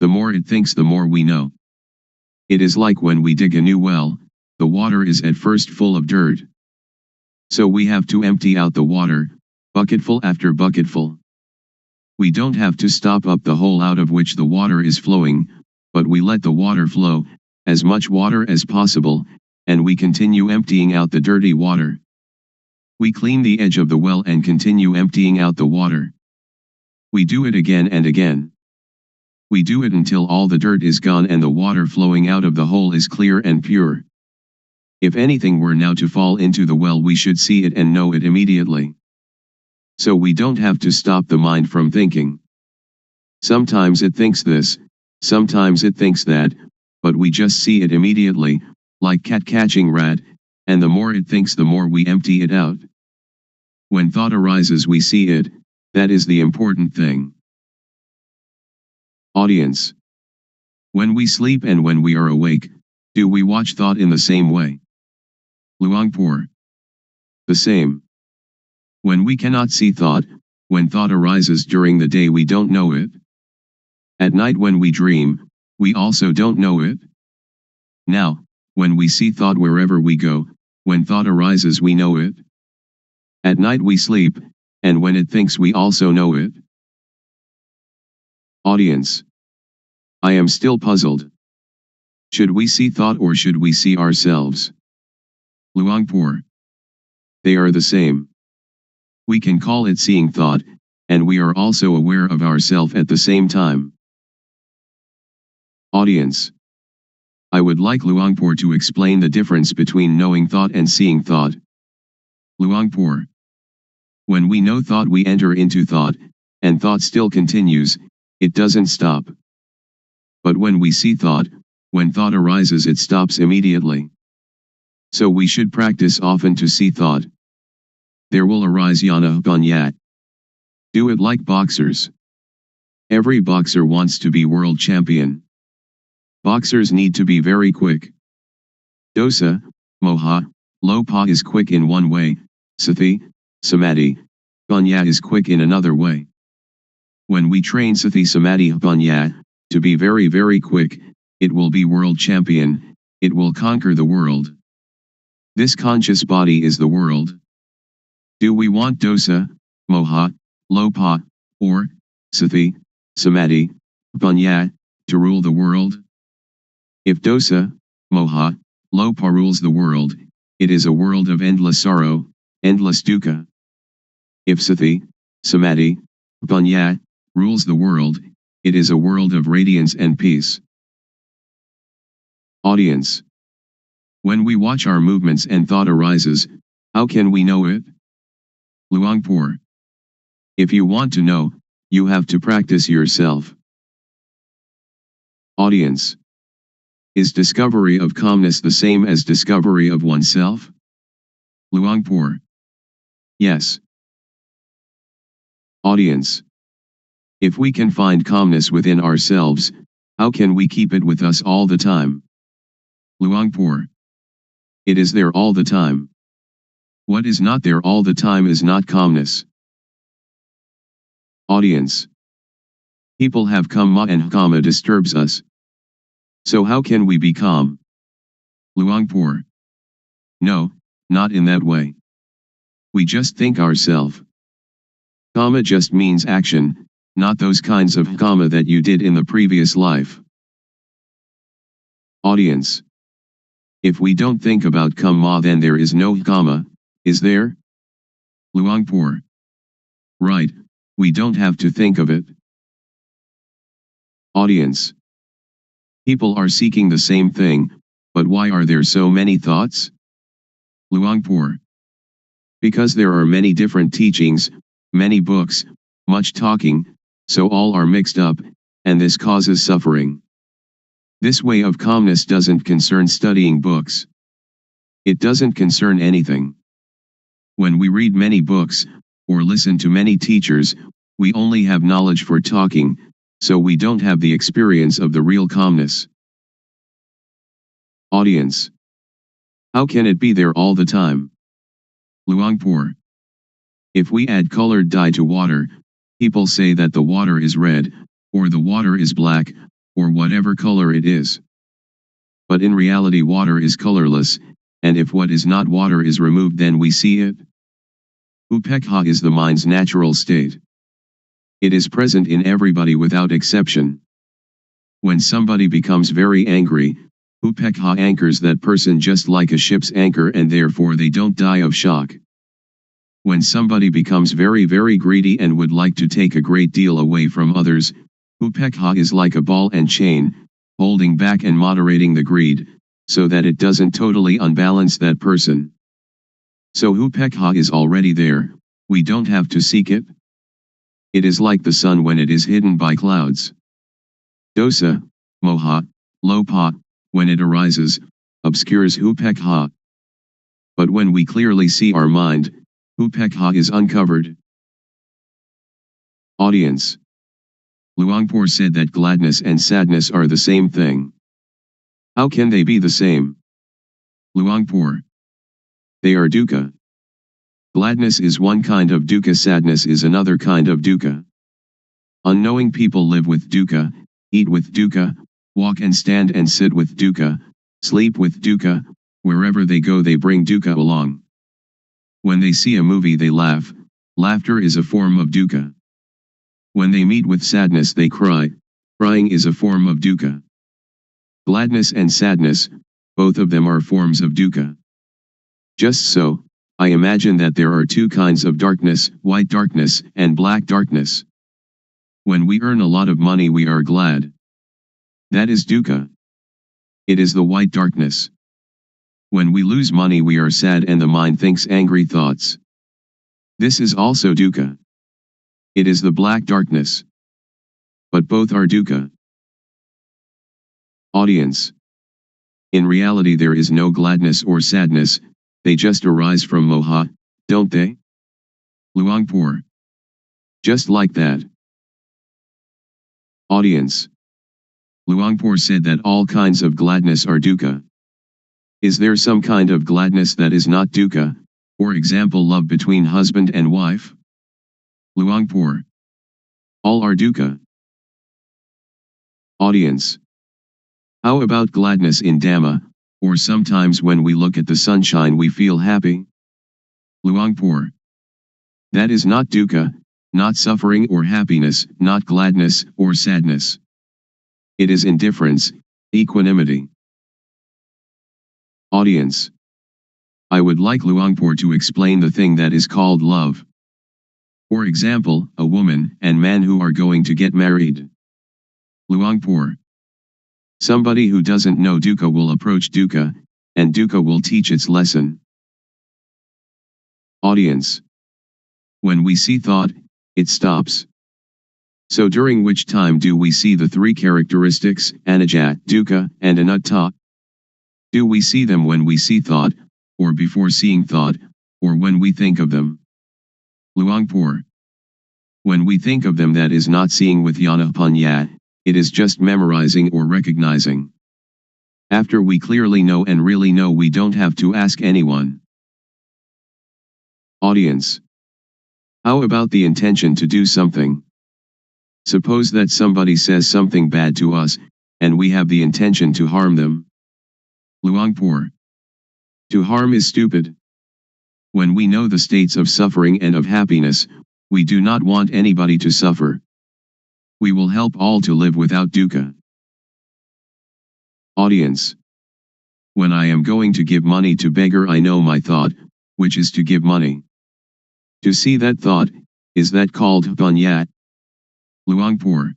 The more it thinks the more we know. It is like when we dig a new well, the water is at first full of dirt. So we have to empty out the water, bucketful after bucketful. We don't have to stop up the hole out of which the water is flowing, but we let the water flow, as much water as possible, and we continue emptying out the dirty water. We clean the edge of the well and continue emptying out the water. We do it again and again. We do it until all the dirt is gone and the water flowing out of the hole is clear and pure. If anything were now to fall into the well we should see it and know it immediately. So we don't have to stop the mind from thinking. Sometimes it thinks this, sometimes it thinks that, but we just see it immediately, like cat catching rat, and the more it thinks the more we empty it out. When thought arises we see it, that is the important thing. Audience. When we sleep and when we are awake, do we watch thought in the same way? Luangpor. The same. When we cannot see thought, when thought arises during the day we don't know it. At night when we dream, we also don't know it. Now, when we see thought wherever we go, when thought arises we know it. At night we sleep, and when it thinks we also know it. Audience. I am still puzzled. Should we see thought or should we see ourselves? Luangpor. They are the same. We can call it seeing thought, and we are also aware of ourself at the same time. Audience. I would like Luangpor to explain the difference between knowing thought and seeing thought. Luangpor. When we know thought we enter into thought, and thought still continues, it doesn't stop. But when we see thought, when thought arises it stops immediately. So we should practice often to see thought. There will arise yana ganyat. Do it like boxers. Every boxer wants to be world champion. Boxers need to be very quick. Dosa, moha, lopa is quick in one way, sati, samadhi, Panya is quick in another way. When we train Sati Samadhi Panya to be very very quick, it will be world champion, it will conquer the world. This conscious body is the world. Do we want dosa, moha, lopa, or Sati, Samadhi, Panya to rule the world? If dosa, moha, lopa rules the world, it is a world of endless sorrow, endless dukkha. If Sati, Samadhi, Panya rules the world, it is a world of radiance and peace. Audience. When we watch our movements and thought arises, how can we know it? Luangpor. If you want to know, you have to practice yourself. Audience. Is discovery of calmness the same as discovery of oneself? Luangpor. Yes. Audience. If we can find calmness within ourselves, how can we keep it with us all the time? Luangpor. It is there all the time. What is not there all the time is not calmness. Audience. People have kamma and kamma disturbs us. So how can we be calm? Luangpor. No, not in that way. We just think ourselves. Kamma just means action, not those kinds of kamma that you did in the previous life. Audience. If we don't think about kamma, then there is no kamma, is there? Luangpor. Right, we don't have to think of it. Audience. People are seeking the same thing, but why are there so many thoughts? Luangpor. Because there are many different teachings, many books, much talking, so all are mixed up, and this causes suffering. This way of calmness doesn't concern studying books. It doesn't concern anything. When we read many books, or listen to many teachers, we only have knowledge for talking, so we don't have the experience of the real calmness. Audience. How can it be there all the time? Luangpor. If we add colored dye to water, people say that the water is red, or the water is black, or whatever color it is. But in reality water is colorless, and if what is not water is removed then we see it. Upekkha is the mind's natural state. It is present in everybody without exception. When somebody becomes very angry, upekkha anchors that person just like a ship's anchor and therefore they don't die of shock. When somebody becomes very very greedy and would like to take a great deal away from others, upekkha is like a ball and chain, holding back and moderating the greed, so that it doesn't totally unbalance that person. So upekkha is already there, we don't have to seek it. It is like the sun when it is hidden by clouds. Dosa, moha, lopa, when it arises, obscures upekkha. But when we clearly see our mind, upekkha is uncovered. Audience. Luangpor said that gladness and sadness are the same thing. How can they be the same? Luangpor. They are dukkha. Gladness is one kind of dukkha, sadness is another kind of dukkha. Unknowing people live with dukkha, eat with dukkha, walk and stand and sit with dukkha, sleep with dukkha, wherever they go they bring dukkha along. When they see a movie they laugh, laughter is a form of dukkha. When they meet with sadness they cry, crying is a form of dukkha. Gladness and sadness, both of them are forms of dukkha. Just so, I imagine that there are two kinds of darkness, white darkness and black darkness. When we earn a lot of money we are glad. That is dukkha. It is the white darkness. When we lose money we are sad and the mind thinks angry thoughts. This is also dukkha. It is the black darkness. But both are dukkha. Audience. In reality there is no gladness or sadness, they just arise from moha, don't they? Luangpor. Just like that. Audience. Luangpor said that all kinds of gladness are dukkha. Is there some kind of gladness that is not dukkha, for example love between husband and wife? Luangpor. All are dukkha. Audience. How about gladness in Dhamma, or sometimes when we look at the sunshine we feel happy? Luangpor. That is not dukkha, not suffering or happiness, not gladness or sadness. It is indifference, equanimity. Audience. I would like Luangpor to explain the thing that is called love. For example, a woman and man who are going to get married. Luangpor. Somebody who doesn't know dukkha will approach dukkha, and dukkha will teach its lesson. Audience. When we see thought, it stops. So during which time do we see the three characteristics, anicca, dukkha, and anatta? Do we see them when we see thought, or before seeing thought, or when we think of them? Luangpor. When we think of them, that is not seeing with jnana-panya, it is just memorizing or recognizing. After we clearly know and really know, we don't have to ask anyone. Audience. How about the intention to do something? Suppose that somebody says something bad to us, and we have the intention to harm them. Luangpor. To harm is stupid. When we know the states of suffering and of happiness, we do not want anybody to suffer. We will help all to live without dukkha. Audience. When I am going to give money to beggar, I know my thought, which is to give money. To see that thought, is that called panya? Luangpor.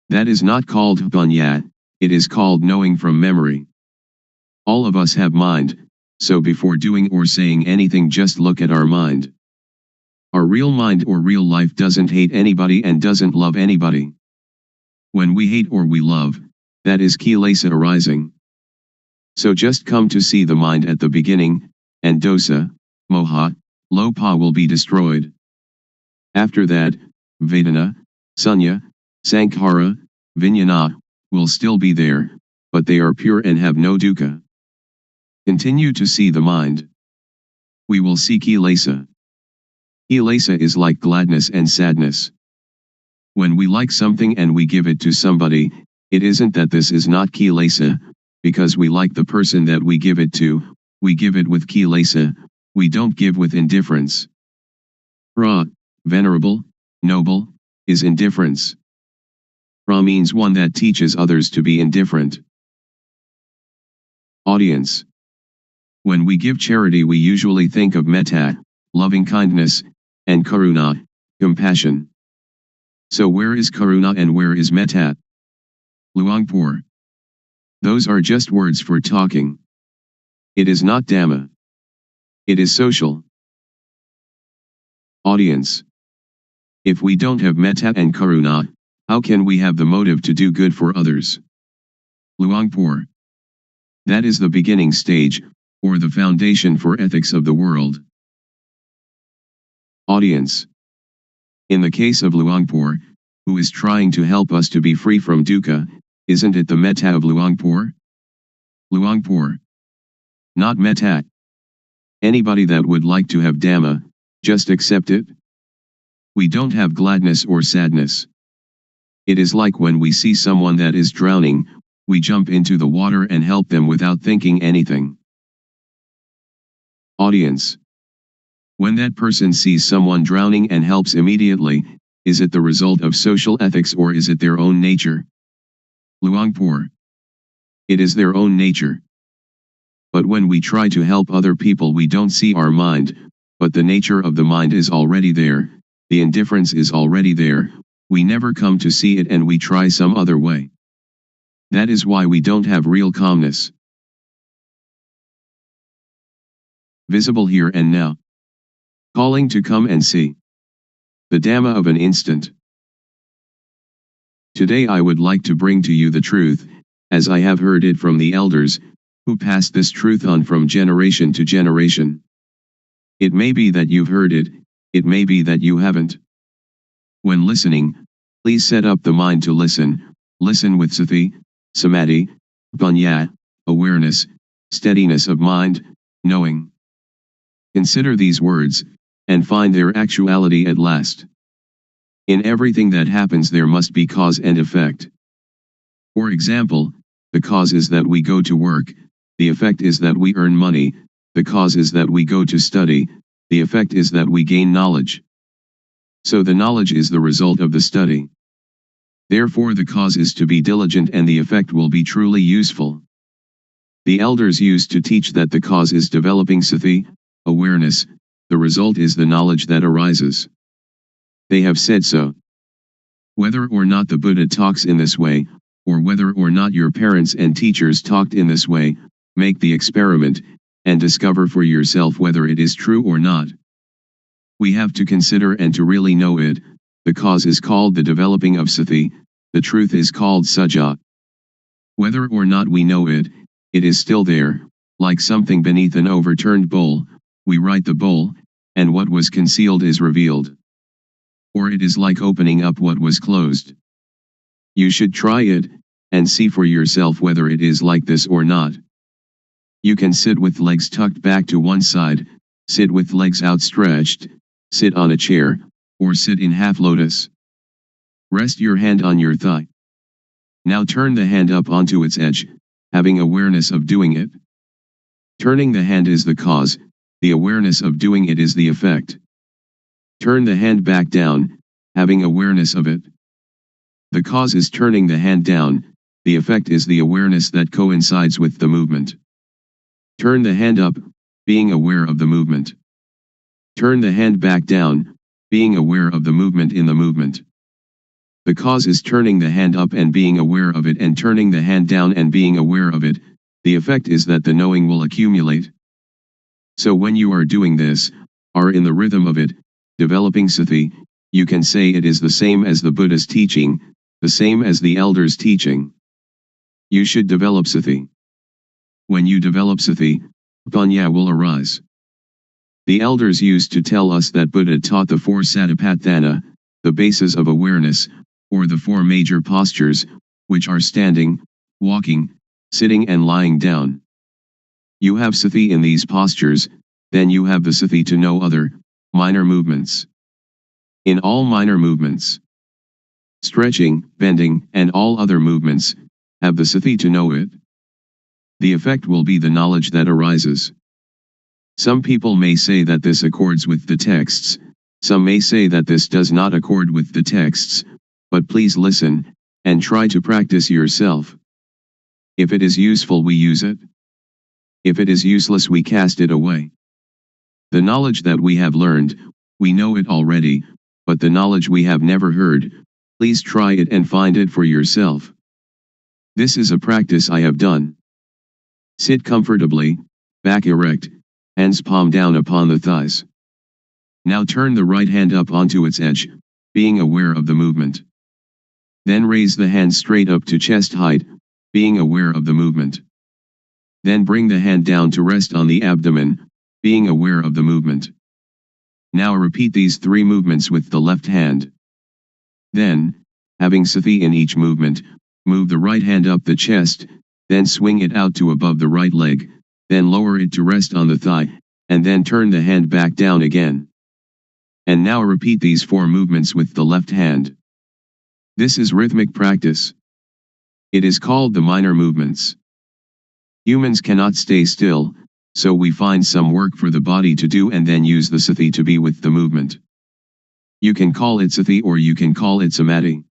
That is not called panya, it is called knowing from memory. All of us have mind, so before doing or saying anything, just look at our mind. Our real mind or real life doesn't hate anybody and doesn't love anybody. When we hate or we love, that is kilesa arising. So just come to see the mind at the beginning, and dosa, moha, lopa will be destroyed. After that, vedana, sunya, sankhara, vijnana, will still be there, but they are pure and have no dukkha. Continue to see the mind. We will see kilesa. Kilesa is like gladness and sadness. When we like something and we give it to somebody, it isn't that this is not kilesa, because we like the person that we give it to, we give it with kilesa, we don't give with indifference. Ra, venerable, noble, is indifference. Ra means one that teaches others to be indifferent. Audience. When we give charity, we usually think of metta, loving kindness, and karuna, compassion. So where is karuna and where is metta? Luangpor. Those are just words for talking. It is not Dhamma. It is social. Audience. If we don't have metta and karuna, how can we have the motive to do good for others? Luangpor. That is the beginning stage, or the foundation for ethics of the world. Audience. In the case of Luangpor, who is trying to help us to be free from dukkha, isn't it the metta of Luangpor? Luangpor. Not metta. Anybody that would like to have Dhamma, just accept it. We don't have gladness or sadness. It is like when we see someone that is drowning, we jump into the water and help them without thinking anything. Audience. When that person sees someone drowning and helps immediately, is it the result of social ethics or is it their own nature? Luangpor. It is their own nature. But when we try to help other people, we don't see our mind, but the nature of the mind is already there, the indifference is already there, we never come to see it and we try some other way. That is why we don't have real calmness. Visible here and now. Calling to come and see. The Dhamma of an instant. Today I would like to bring to you the truth, as I have heard it from the elders, who passed this truth on from generation to generation. It may be that you've heard it, it may be that you haven't. When listening, please set up the mind to listen, listen with sati, samadhi, panya, awareness, steadiness of mind, knowing. Consider these words, and find their actuality at last. In everything that happens there must be cause and effect. For example, the cause is that we go to work, the effect is that we earn money, the cause is that we go to study, the effect is that we gain knowledge. So the knowledge is the result of the study. Therefore the cause is to be diligent and the effect will be truly useful. The elders used to teach that the cause is developing sati, awareness, the result is the knowledge that arises. They have said so. Whether or not the Buddha talks in this way, or whether or not your parents and teachers talked in this way, make the experiment, and discover for yourself whether it is true or not. We have to consider and to really know it. The cause is called the developing of sati, the truth is called sajja. Whether or not we know it, it is still there, like something beneath an overturned bowl, we right the bowl, and what was concealed is revealed. Or it is like opening up what was closed. You should try it, and see for yourself whether it is like this or not. You can sit with legs tucked back to one side, sit with legs outstretched, sit on a chair, or sit in half lotus. Rest your hand on your thigh. Now turn the hand up onto its edge, having awareness of doing it. Turning the hand is the cause, the awareness of doing it is the effect. Turn the hand back down, having awareness of it. The cause is turning the hand down, the effect is the awareness that coincides with the movement. Turn the hand up, being aware of the movement. Turn the hand back down, being aware of the movement in the movement. The cause is turning the hand up and being aware of it and turning the hand down and being aware of it, the effect is that the knowing will accumulate. So when you are doing this, are in the rhythm of it, developing sati, you can say it is the same as the Buddha's teaching, the same as the elders' teaching. You should develop sati. When you develop sati, panya will arise. The elders used to tell us that Buddha taught the four satipatthana, the bases of awareness, or the four major postures, which are standing, walking, sitting and lying down. You have sati in these postures, then you have the sati to know other, minor movements. In all minor movements, stretching, bending, and all other movements, have the sati to know it. The effect will be the knowledge that arises. Some people may say that this accords with the texts, some may say that this does not accord with the texts, but please listen, and try to practice yourself. If it is useful we use it. If it is useless we cast it away. The knowledge that we have learned, we know it already, but the knowledge we have never heard, please try it and find it for yourself. This is a practice I have done. Sit comfortably, back erect, hands palm down upon the thighs. Now turn the right hand up onto its edge, being aware of the movement. Then raise the hand straight up to chest height, being aware of the movement. Then bring the hand down to rest on the abdomen, being aware of the movement. Now repeat these three movements with the left hand. Then, having sati in each movement, move the right hand up the chest, then swing it out to above the right leg, then lower it to rest on the thigh, and then turn the hand back down again. And now repeat these four movements with the left hand. This is rhythmic practice. It is called the minor movements. Humans cannot stay still, so we find some work for the body to do and then use the sati to be with the movement. You can call it sati or you can call it samadhi.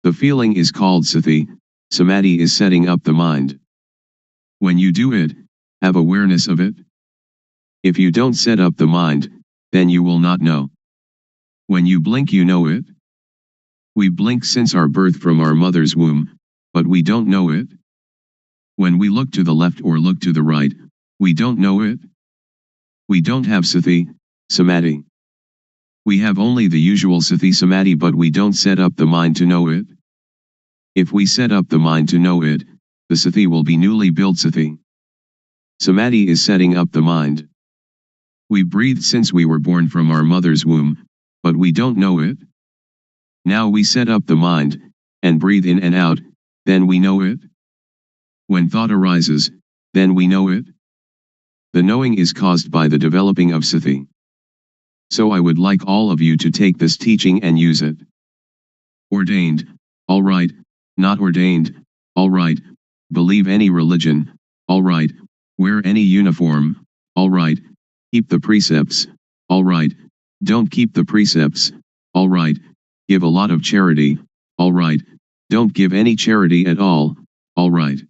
The feeling is called sati, samadhi is setting up the mind. When you do it, have awareness of it. If you don't set up the mind, then you will not know. When you blink you know it. We blink since our birth from our mother's womb, but we don't know it. When we look to the left or look to the right, we don't know it. We don't have sati, samadhi. We have only the usual sati samadhi but we don't set up the mind to know it. If we set up the mind to know it, the sati will be newly built sati. Samadhi is setting up the mind. We breathe since we were born from our mother's womb, but we don't know it. Now we set up the mind, and breathe in and out, then we know it. When thought arises, then we know it. The knowing is caused by the developing of sati. So I would like all of you to take this teaching and use it. Ordained, all right. Not ordained, all right. Believe any religion, all right. Wear any uniform, all right. Keep the precepts, all right. Don't keep the precepts, all right. Give a lot of charity, all right. Don't give any charity at all, all right.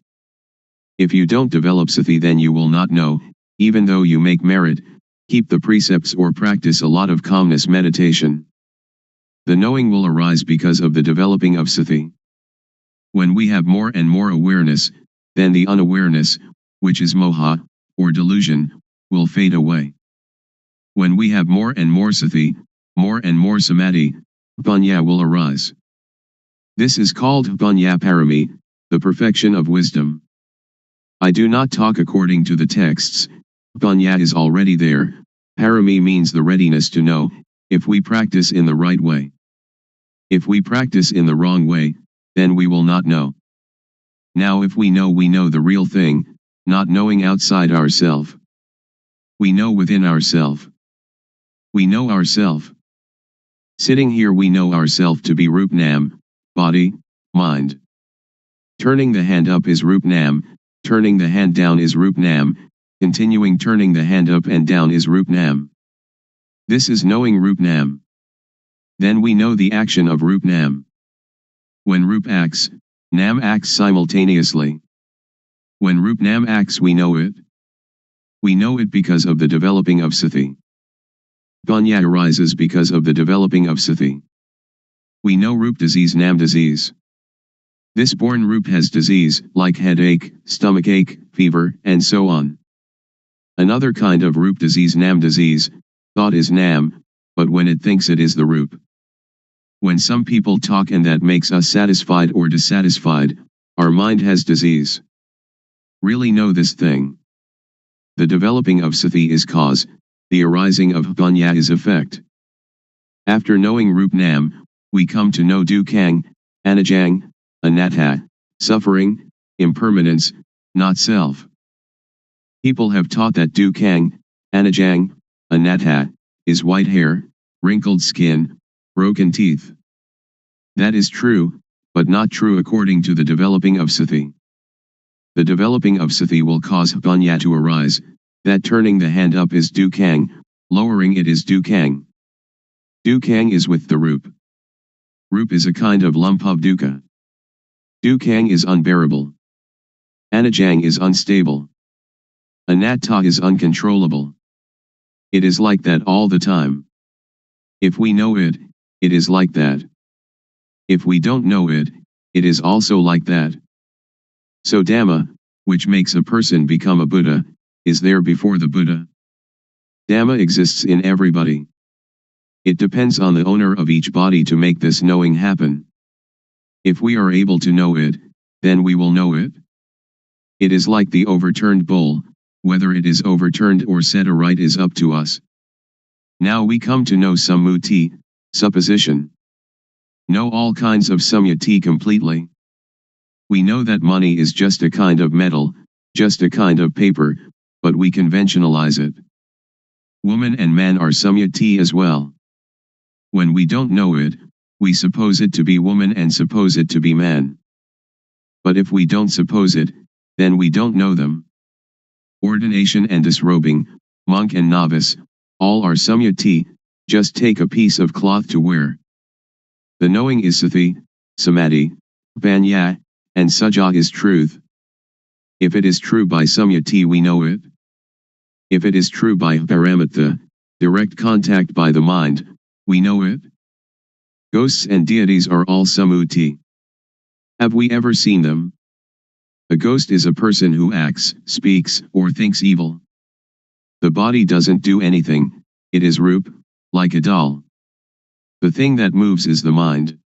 If you don't develop sati, then you will not know, even though you make merit, keep the precepts or practice a lot of calmness meditation. The knowing will arise because of the developing of sati. When we have more and more awareness, then the unawareness, which is moha, or delusion, will fade away. When we have more and more sati, more and more samadhi, panya will arise. This is called panya parami, the perfection of wisdom. I do not talk according to the texts. Panya is already there. Parami means the readiness to know, if we practice in the right way. If we practice in the wrong way, then we will not know. Now if we know the real thing, not knowing outside ourself. We know within ourself. We know ourself. Sitting here we know ourself to be Rup Nam, body, mind. Turning the hand up is Rup Nam, turning the hand down is Rup Nam, continuing turning the hand up and down is Rup Nam. This is knowing Rup Nam. Then we know the action of Rup Nam. When Rup acts, Nam acts simultaneously. When Rup Nam acts we know it. We know it because of the developing of sati. Panya arises because of the developing of sati. We know Rup disease, Nam disease. This born Rup has disease, like headache, stomachache, fever, and so on. Another kind of Rup disease, Nam disease, thought is Nam, but when it thinks it is the Rup. When some people talk and that makes us satisfied or dissatisfied, our mind has disease. Really know this thing. The developing of sati is cause, the arising of panya is effect. After knowing Rup Nam, we come to know Dukkhang, Anajang, Anatta, suffering, impermanence, not self. People have taught that Dukkhang, Anajang, Anatta, is white hair, wrinkled skin, broken teeth. That is true, but not true according to the developing of sati. The developing of sati will cause panya to arise, that turning the hand up is Dukkhang, lowering it is Dukkhang. Dukkhang is with the Rup. Rup is a kind of lump of dukkha. Dukkhang is unbearable. Anajang is unstable. Anatta is uncontrollable. It is like that all the time. If we know it, it is like that. If we don't know it, it is also like that. So Dhamma, which makes a person become a Buddha, is there before the Buddha. Dhamma exists in everybody. It depends on the owner of each body to make this knowing happen. If we are able to know it, then we will know it. It is like the overturned bowl, whether it is overturned or set aright is up to us. Now we come to know sammuti, supposition. Know all kinds of samyati completely. We know that money is just a kind of metal, just a kind of paper, but we conventionalize it. Woman and man are samyati as well. When we don't know it, we suppose it to be woman and suppose it to be man. But if we don't suppose it, then we don't know them. Ordination and disrobing, monk and novice, all are samyati, just take a piece of cloth to wear. The knowing is sati, samadhi, panya, and saja is truth. If it is true by samyati we know it. If it is true by paramattha, direct contact by the mind, we know it. Ghosts and deities are all sammuti. Have we ever seen them? A ghost is a person who acts, speaks, or thinks evil. The body doesn't do anything, it is Rup, like a doll. The thing that moves is the mind.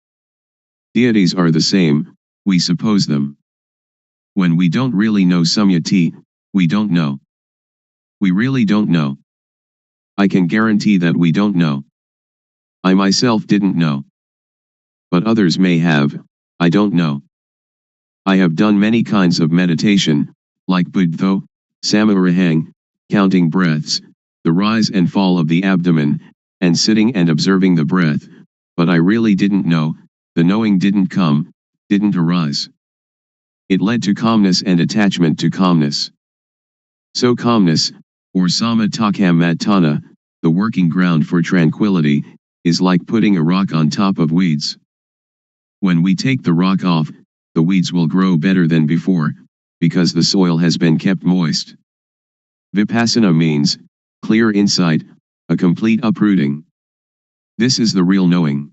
Deities are the same, we suppose them. When we don't really know samyati, we don't know. We really don't know. I can guarantee that we don't know. I myself didn't know. But others may have, I don't know. I have done many kinds of meditation, like Buddho, Samarahang, counting breaths, the rise and fall of the abdomen, and sitting and observing the breath, but I really didn't know, the knowing didn't come, didn't arise. It led to calmness and attachment to calmness. So calmness, or samatthana, the working ground for tranquility, is like putting a rock on top of weeds. When we take the rock off, the weeds will grow better than before, because the soil has been kept moist. Vipassana means clear insight, a complete uprooting. This is the real knowing.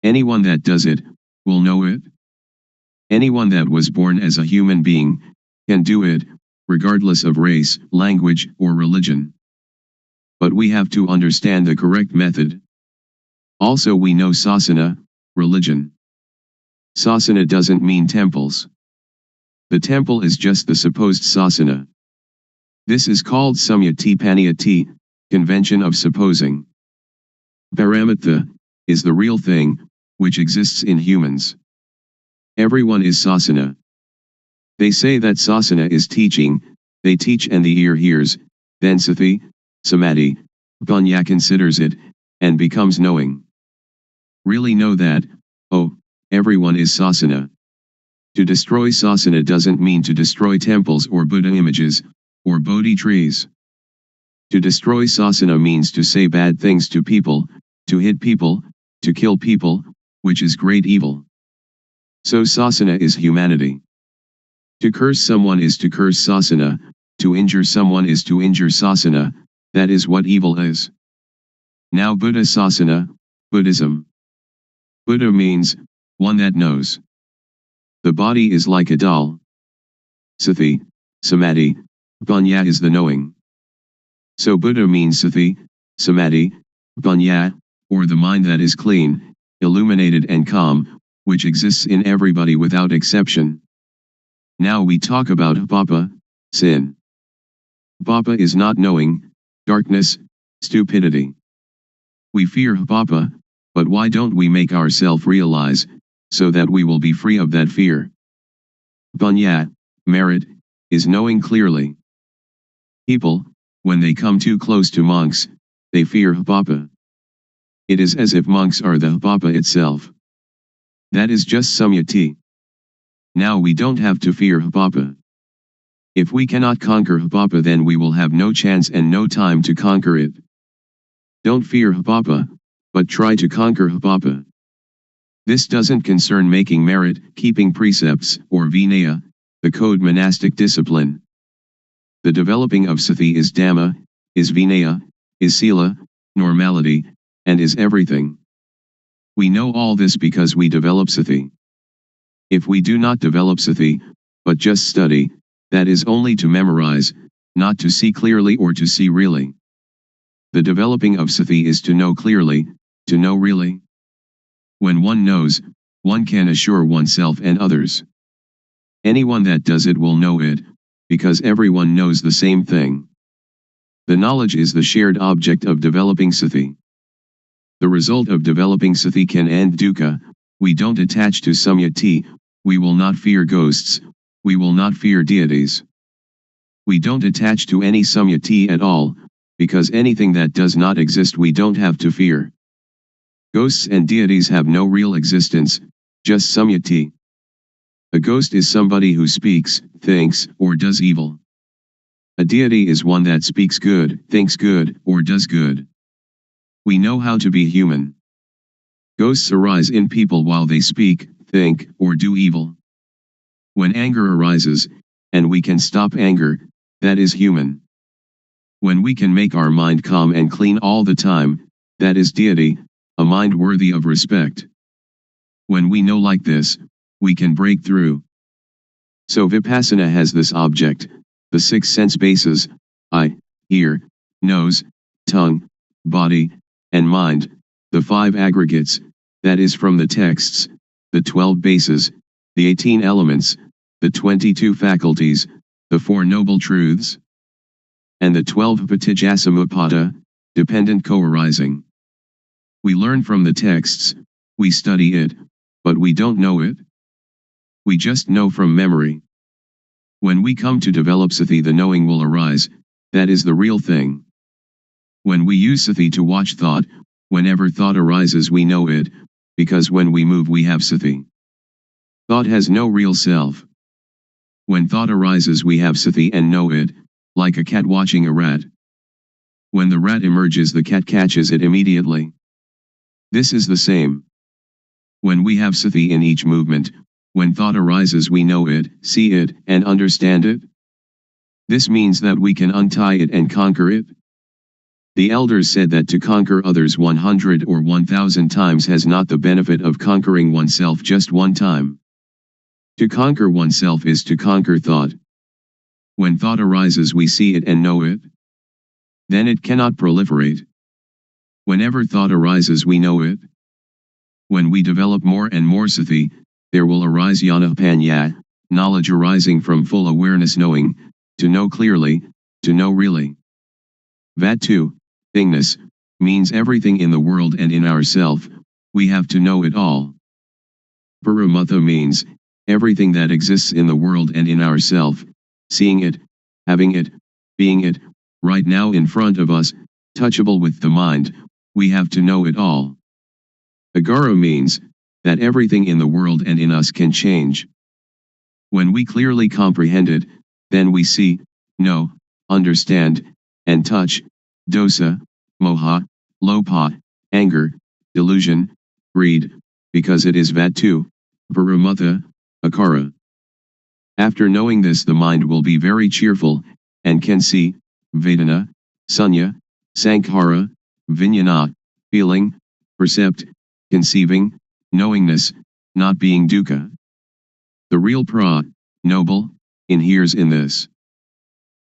Anyone that does it will know it. Anyone that was born as a human being can do it, regardless of race, language, or religion. But we have to understand the correct method. Also, we know sasana, religion. Sasana doesn't mean temples. The temple is just the supposed sasana. This is called samyati paniyati, convention of supposing. Paramatha is the real thing, which exists in humans. Everyone is sasana. They say that sasana is teaching, they teach and the ear hears, then sati, samadhi, panya considers it, and becomes knowing. Really know that, oh, everyone is sasana. To destroy sasana doesn't mean to destroy temples or Buddha images, or Bodhi trees. To destroy sasana means to say bad things to people, to hit people, to kill people, which is great evil. So sasana is humanity. To curse someone is to curse sasana, to injure someone is to injure sasana, that is what evil is. Now Buddha sasana, Buddhism. Buddha means, one that knows. The body is like a doll. Sati, samadhi, panya is the knowing. So Buddha means sati, samadhi, panya, or the mind that is clean, illuminated and calm, which exists in everybody without exception. Now we talk about papa, sin. Papa is not knowing, darkness, stupidity. We fear papa, but why don't we make ourselves realize, so that we will be free of that fear? Panya, merit, is knowing clearly. People, when they come too close to monks, they fear papa. It is as if monks are the papa itself. That is just samyati. Now we don't have to fear papa. If we cannot conquer papa, then we will have no chance and no time to conquer it. Don't fear papa, but try to conquer papa. This doesn't concern making merit, keeping precepts, or vinaya, the code monastic discipline. The developing of sati is dhamma, is vinaya, is sila, normality, and is everything. We know all this because we develop sati. If we do not develop sati, but just study, that is only to memorize, not to see clearly or to see really. The developing of sati is to know clearly, to know really. When one knows, one can assure oneself and others. Anyone that does it will know it, because everyone knows the same thing. The knowledge is the shared object of developing sati. The result of developing sati can end dukkha. We don't attach to samyati, we will not fear ghosts, we will not fear deities. We don't attach to any samyati at all, because anything that does not exist we don't have to fear. Ghosts and deities have no real existence, just samyati. A ghost is somebody who speaks, thinks, or does evil. A deity is one that speaks good, thinks good, or does good. We know how to be human. Ghosts arise in people while they speak, think, or do evil. When anger arises, and we can stop anger, that is human. When we can make our mind calm and clean all the time, that is deity, a mind worthy of respect. When we know like this, we can break through. So Vipassana has this object, the 6 sense bases, eye, ear, nose, tongue, body, and mind, the 5 aggregates, that is from the texts, the 12 bases, the 18 elements, the 22 faculties, the 4 noble truths, and the 12 patijjasamuppada, dependent co-arising. We learn from the texts, we study it, but we don't know it. We just know from memory. When we come to develop sati, the knowing will arise, that is the real thing. When we use sati to watch thought, whenever thought arises we know it, because when we move we have sati. Thought has no real self. When thought arises we have sati and know it, like a cat watching a rat. When the rat emerges the cat catches it immediately. This is the same. When we have sati in each movement, when thought arises we know it, see it, and understand it. This means that we can untie it and conquer it. The elders said that to conquer others 100 or 1000 times has not the benefit of conquering oneself just one time. To conquer oneself is to conquer thought. When thought arises we see it and know it. Then it cannot proliferate. Whenever thought arises we know it. When we develop more and more sati, there will arise jnana panya, knowledge arising from full awareness knowing, to know clearly, to know really. Vatu, thingness, means everything in the world and in ourself, we have to know it all. Paramatha means, everything that exists in the world and in ourself, seeing it, having it, being it, right now in front of us, touchable with the mind, we have to know it all. Agara means, that everything in the world and in us can change. When we clearly comprehend it, then we see, know, understand, and touch, dosa, moha, lopa, anger, delusion, greed, because it is vatu, paramatha, akara. After knowing this the mind will be very cheerful, and can see, vedana, sunya, sankhara, vijnana, feeling, percept, conceiving, knowingness, not being dukkha. The real pra, noble, inheres in this.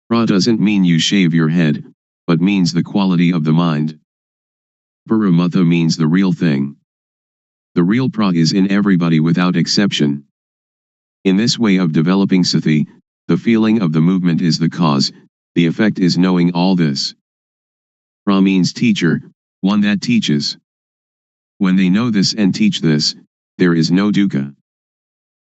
Pra doesn't mean you shave your head, but means the quality of the mind. Paramatha means the real thing. The real pra is in everybody without exception. In this way of developing sati, the feeling of the movement is the cause, the effect is knowing all this. Pra means teacher, one that teaches. When they know this and teach this, there is no dukkha.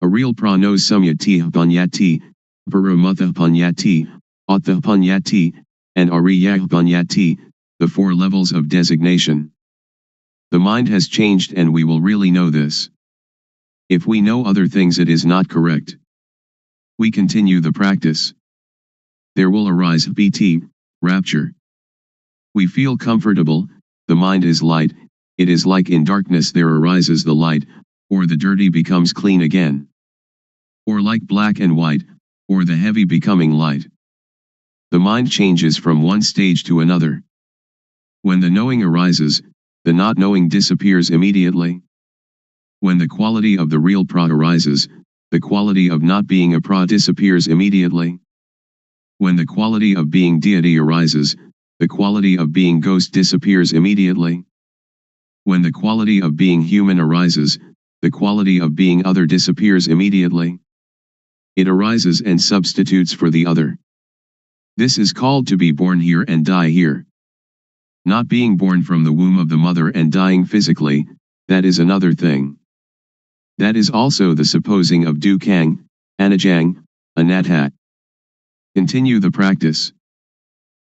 A real pra knows samyati panyati, paramatha panyati, attha panyati, and ariya panyati, the four levels of designation. The mind has changed and we will really know this. If we know other things it is not correct. We continue the practice. There will arise piti, rapture. We feel comfortable, the mind is light, it is like in darkness there arises the light, or the dirty becomes clean again. Or like black and white, or the heavy becoming light. The mind changes from one stage to another. When the knowing arises, the not knowing disappears immediately. When the quality of the real pra arises, the quality of not being a pra disappears immediately. When the quality of being deity arises, the quality of being ghost disappears immediately. When the quality of being human arises, the quality of being other disappears immediately. It arises and substitutes for the other. This is called to be born here and die here. Not being born from the womb of the mother and dying physically, that is another thing. That is also the supposing of dukkang, anajang, anatta. Continue the practice.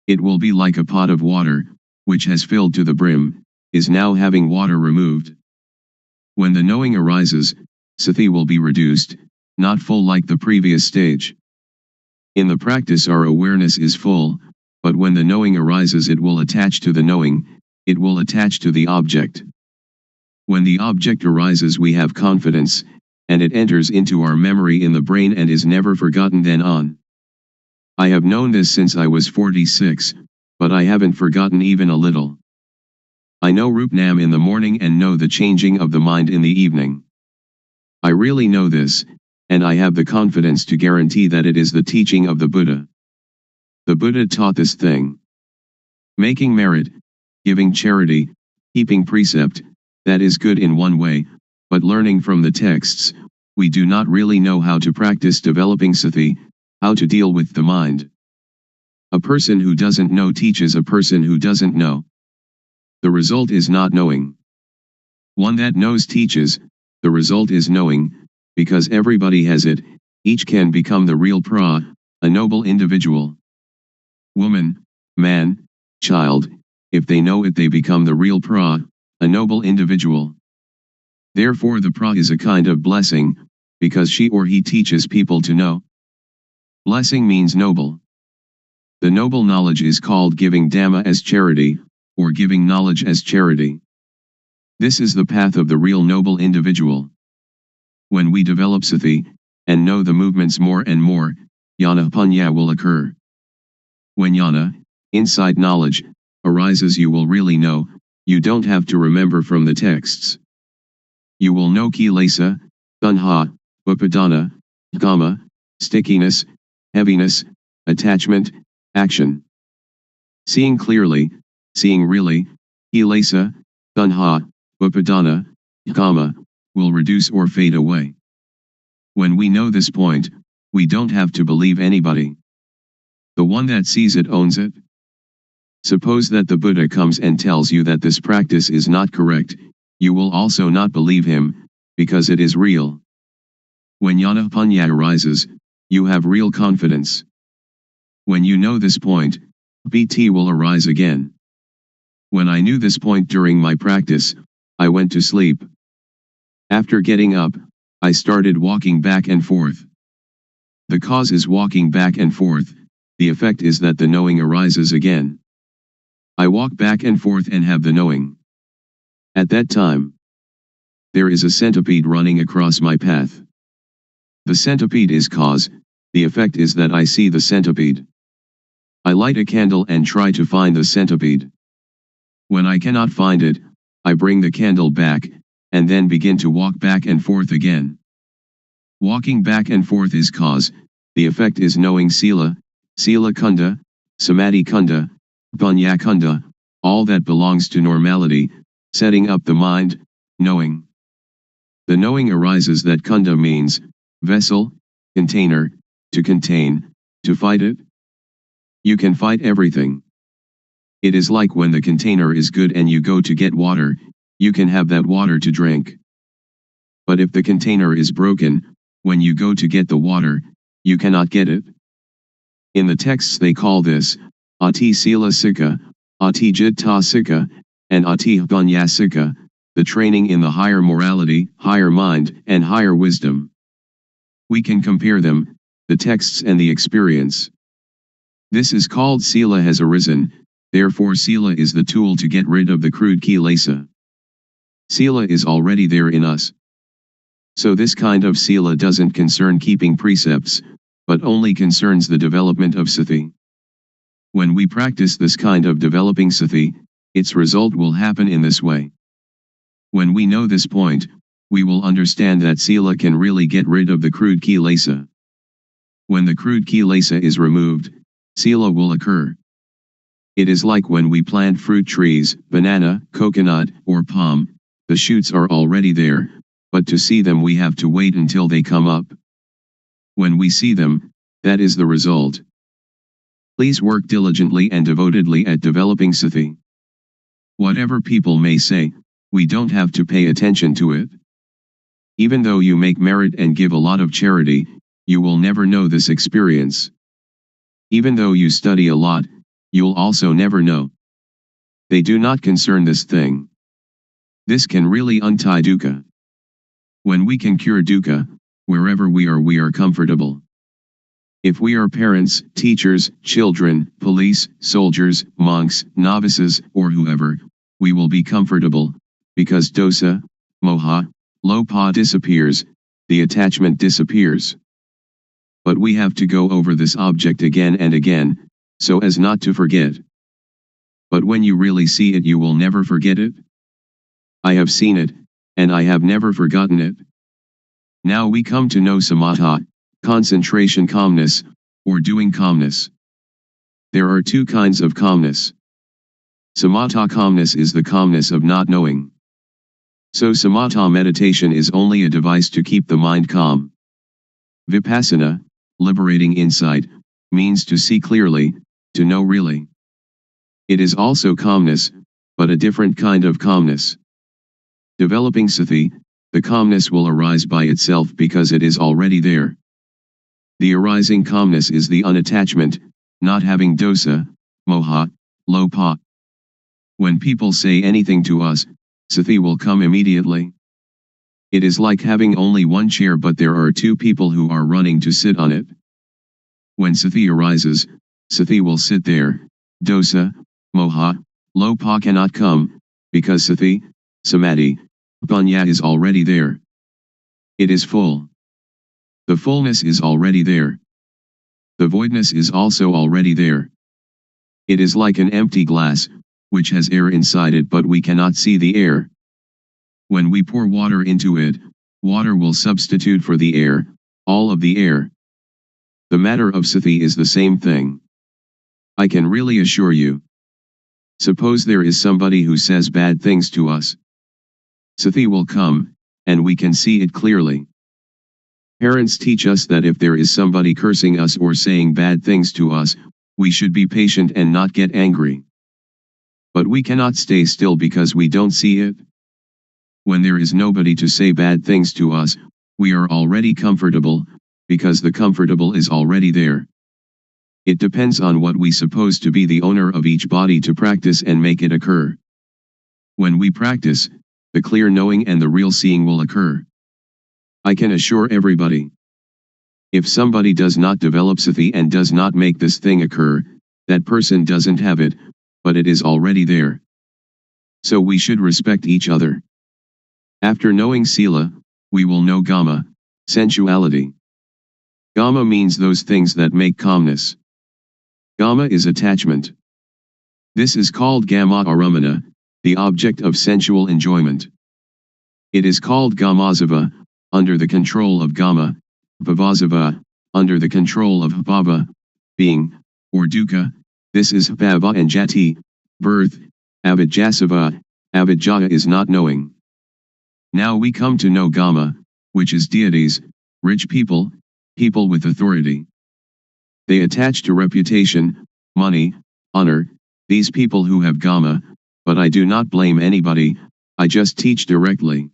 It will be like a pot of water, which has filled to the brim, is now having water removed. When the knowing arises, sati will be reduced, not full like the previous stage. In the practice our awareness is full, but when the knowing arises it will attach to the knowing, it will attach to the object. When the object arises we have confidence, and it enters into our memory in the brain and is never forgotten then on. I have known this since I was 46, but I haven't forgotten even a little. I know Rupnam in the morning and know the changing of the mind in the evening. I really know this, and I have the confidence to guarantee that it is the teaching of the Buddha. The Buddha taught this thing. Making merit, giving charity, keeping precept, that is good in one way, but learning from the texts, we do not really know how to practice developing sati, how to deal with the mind. A person who doesn't know teaches a person who doesn't know. The result is not knowing. One that knows teaches, the result is knowing, because everybody has it, each can become the real pra, a noble individual. Woman, man, child, if they know it they become the real pra, a noble individual. Therefore the pra is a kind of blessing, because she or he teaches people to know. Blessing means noble. The noble knowledge is called giving Dhamma as charity, or giving knowledge as charity. This is the path of the real noble individual. When we develop sati, and know the movements more and more, jnana panya will occur. When jnana, insight knowledge, arises you will really know, you don't have to remember from the texts. You will know kilesa, tanha, upadana, kama, stickiness, heaviness, attachment, action. Seeing clearly, seeing really, kilesa, tanha, upadana, kama, will reduce or fade away. When we know this point, we don't have to believe anybody. The one that sees it owns it. Suppose that the Buddha comes and tells you that this practice is not correct, you will also not believe him, because it is real. When jnana panya arises, you have real confidence. When you know this point, BT will arise again. When I knew this point during my practice, I went to sleep. After getting up, I started walking back and forth. The cause is walking back and forth, the effect is that the knowing arises again. I walk back and forth and have the knowing. At that time, there is a centipede running across my path. The centipede is cause, the effect is that I see the centipede. I light a candle and try to find the centipede. When I cannot find it, I bring the candle back, and then begin to walk back and forth again. Walking back and forth is cause, the effect is knowing sila, sila kunda, samadhi kunda, panya kunda, all that belongs to normality, setting up the mind, knowing. The knowing arises that kunda means, vessel, container, to contain, to fight it. You can fight everything. It is like when the container is good and you go to get water, you can have that water to drink. But if the container is broken, when you go to get the water, you cannot get it. In the texts they call this, ati sila sikha, ati jitta sikha, and ati panya sikha, the training in the higher morality, higher mind, and higher wisdom. We can compare them, the texts and the experience. This is called sila has arisen, therefore sila is the tool to get rid of the crude kilesa. Sila is already there in us. So this kind of sila doesn't concern keeping precepts, but only concerns the development of sati. When we practice this kind of developing sati, its result will happen in this way. When we know this point, we will understand that sila can really get rid of the crude kilesa. When the crude kilesa is removed, sila will occur. It is like when we plant fruit trees, banana, coconut, or palm, the shoots are already there, but to see them we have to wait until they come up. When we see them, that is the result. Please work diligently and devotedly at developing sati. Whatever people may say, we don't have to pay attention to it. Even though you make merit and give a lot of charity, you will never know this experience. Even though you study a lot, you'll also never know. They do not concern this thing. This can really untie dukkha. When we can cure dukkha, wherever we are comfortable. If we are parents, teachers, children, police, soldiers, monks, novices, or whoever, we will be comfortable, because dosa, moha, lopa disappears, the attachment disappears. But we have to go over this object again and again, so as not to forget. But when you really see it you will never forget it. I have seen it, and I have never forgotten it. Now we come to know samatha, concentration calmness, or doing calmness. There are two kinds of calmness. Samatha calmness is the calmness of not knowing. So samatha meditation is only a device to keep the mind calm. Vipassana, liberating insight, means to see clearly, to know really. It is also calmness, but a different kind of calmness. Developing sati, the calmness will arise by itself because it is already there. The arising calmness is the unattachment, not having dosa, moha, lopa. When people say anything to us, sati will come immediately. It is like having only one chair but there are two people who are running to sit on it. When sati arises, sati will sit there. Dosa, moha, lopa cannot come, because sati, samadhi, panya is already there. It is full. The fullness is already there. The voidness is also already there. It is like an empty glass, which has air inside it but we cannot see the air. When we pour water into it, water will substitute for the air, all of the air. The matter of sati is the same thing. I can really assure you. Suppose there is somebody who says bad things to us. Sati will come, and we can see it clearly. Parents teach us that if there is somebody cursing us or saying bad things to us, we should be patient and not get angry. But we cannot stay still because we don't see it. When there is nobody to say bad things to us, we are already comfortable, because the comfortable is already there. It depends on what we suppose to be the owner of each body to practice and make it occur. When we practice, the clear knowing and the real seeing will occur. I can assure everybody. If somebody does not develop sati and does not make this thing occur, that person doesn't have it, but it is already there. So we should respect each other. After knowing sila, we will know gama, sensuality. Gama means those things that make calmness. Gama is attachment. This is called gama aramana, the object of sensual enjoyment. It is called gamazava, under the control of gama, bhavasava, under the control of bhava, being, or dukkha. This is bhava and jati, birth, avijjasava, avijjaya is not knowing. Now we come to know gama, which is deities, rich people, people with authority. They attach to reputation, money, honor, these people who have gama, but I do not blame anybody, I just teach directly.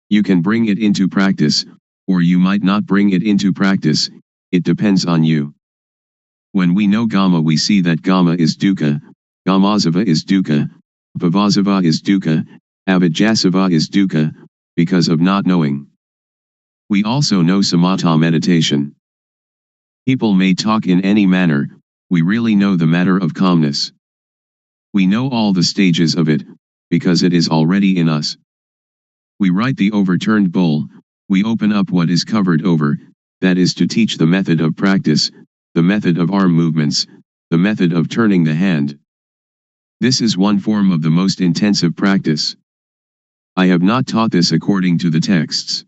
You can bring it into practice, or you might not bring it into practice, it depends on you. When we know gama we see that gama is dukkha, gamazava is dukkha, bhavasava is dukkha, avijjasava is dukkha, because of not knowing. We also know samatha meditation. People may talk in any manner, we really know the matter of calmness. We know all the stages of it, because it is already in us. We write the overturned bowl, we open up what is covered over, that is to teach the method of practice, the method of arm movements, the method of turning the hand. This is one form of the most intensive practice. I have not taught this according to the texts.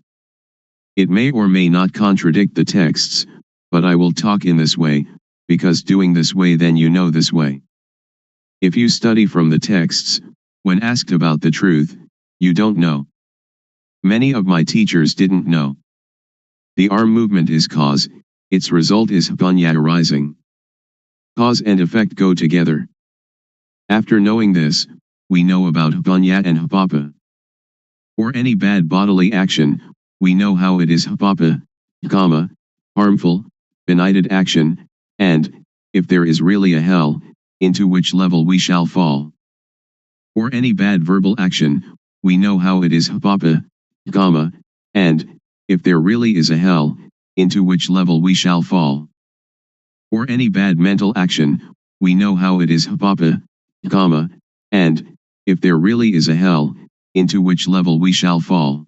It may or may not contradict the texts, but I will talk in this way, because doing this way then you know this way. If you study from the texts, when asked about the truth, you don't know. Many of my teachers didn't know. The arm movement is cause, its result is panya arising. Cause and effect go together. After knowing this, we know about panya and papa. For any bad bodily action, we know how it is papa, kama, harmful, benighted action, and, if there is really a hell, into which level we shall fall. For any bad verbal action, we know how it is papa, kama, and, if there really is a hell, into which level we shall fall. For any bad mental action, we know how it is papa, kama, and, if there really is a hell, into which level we shall fall.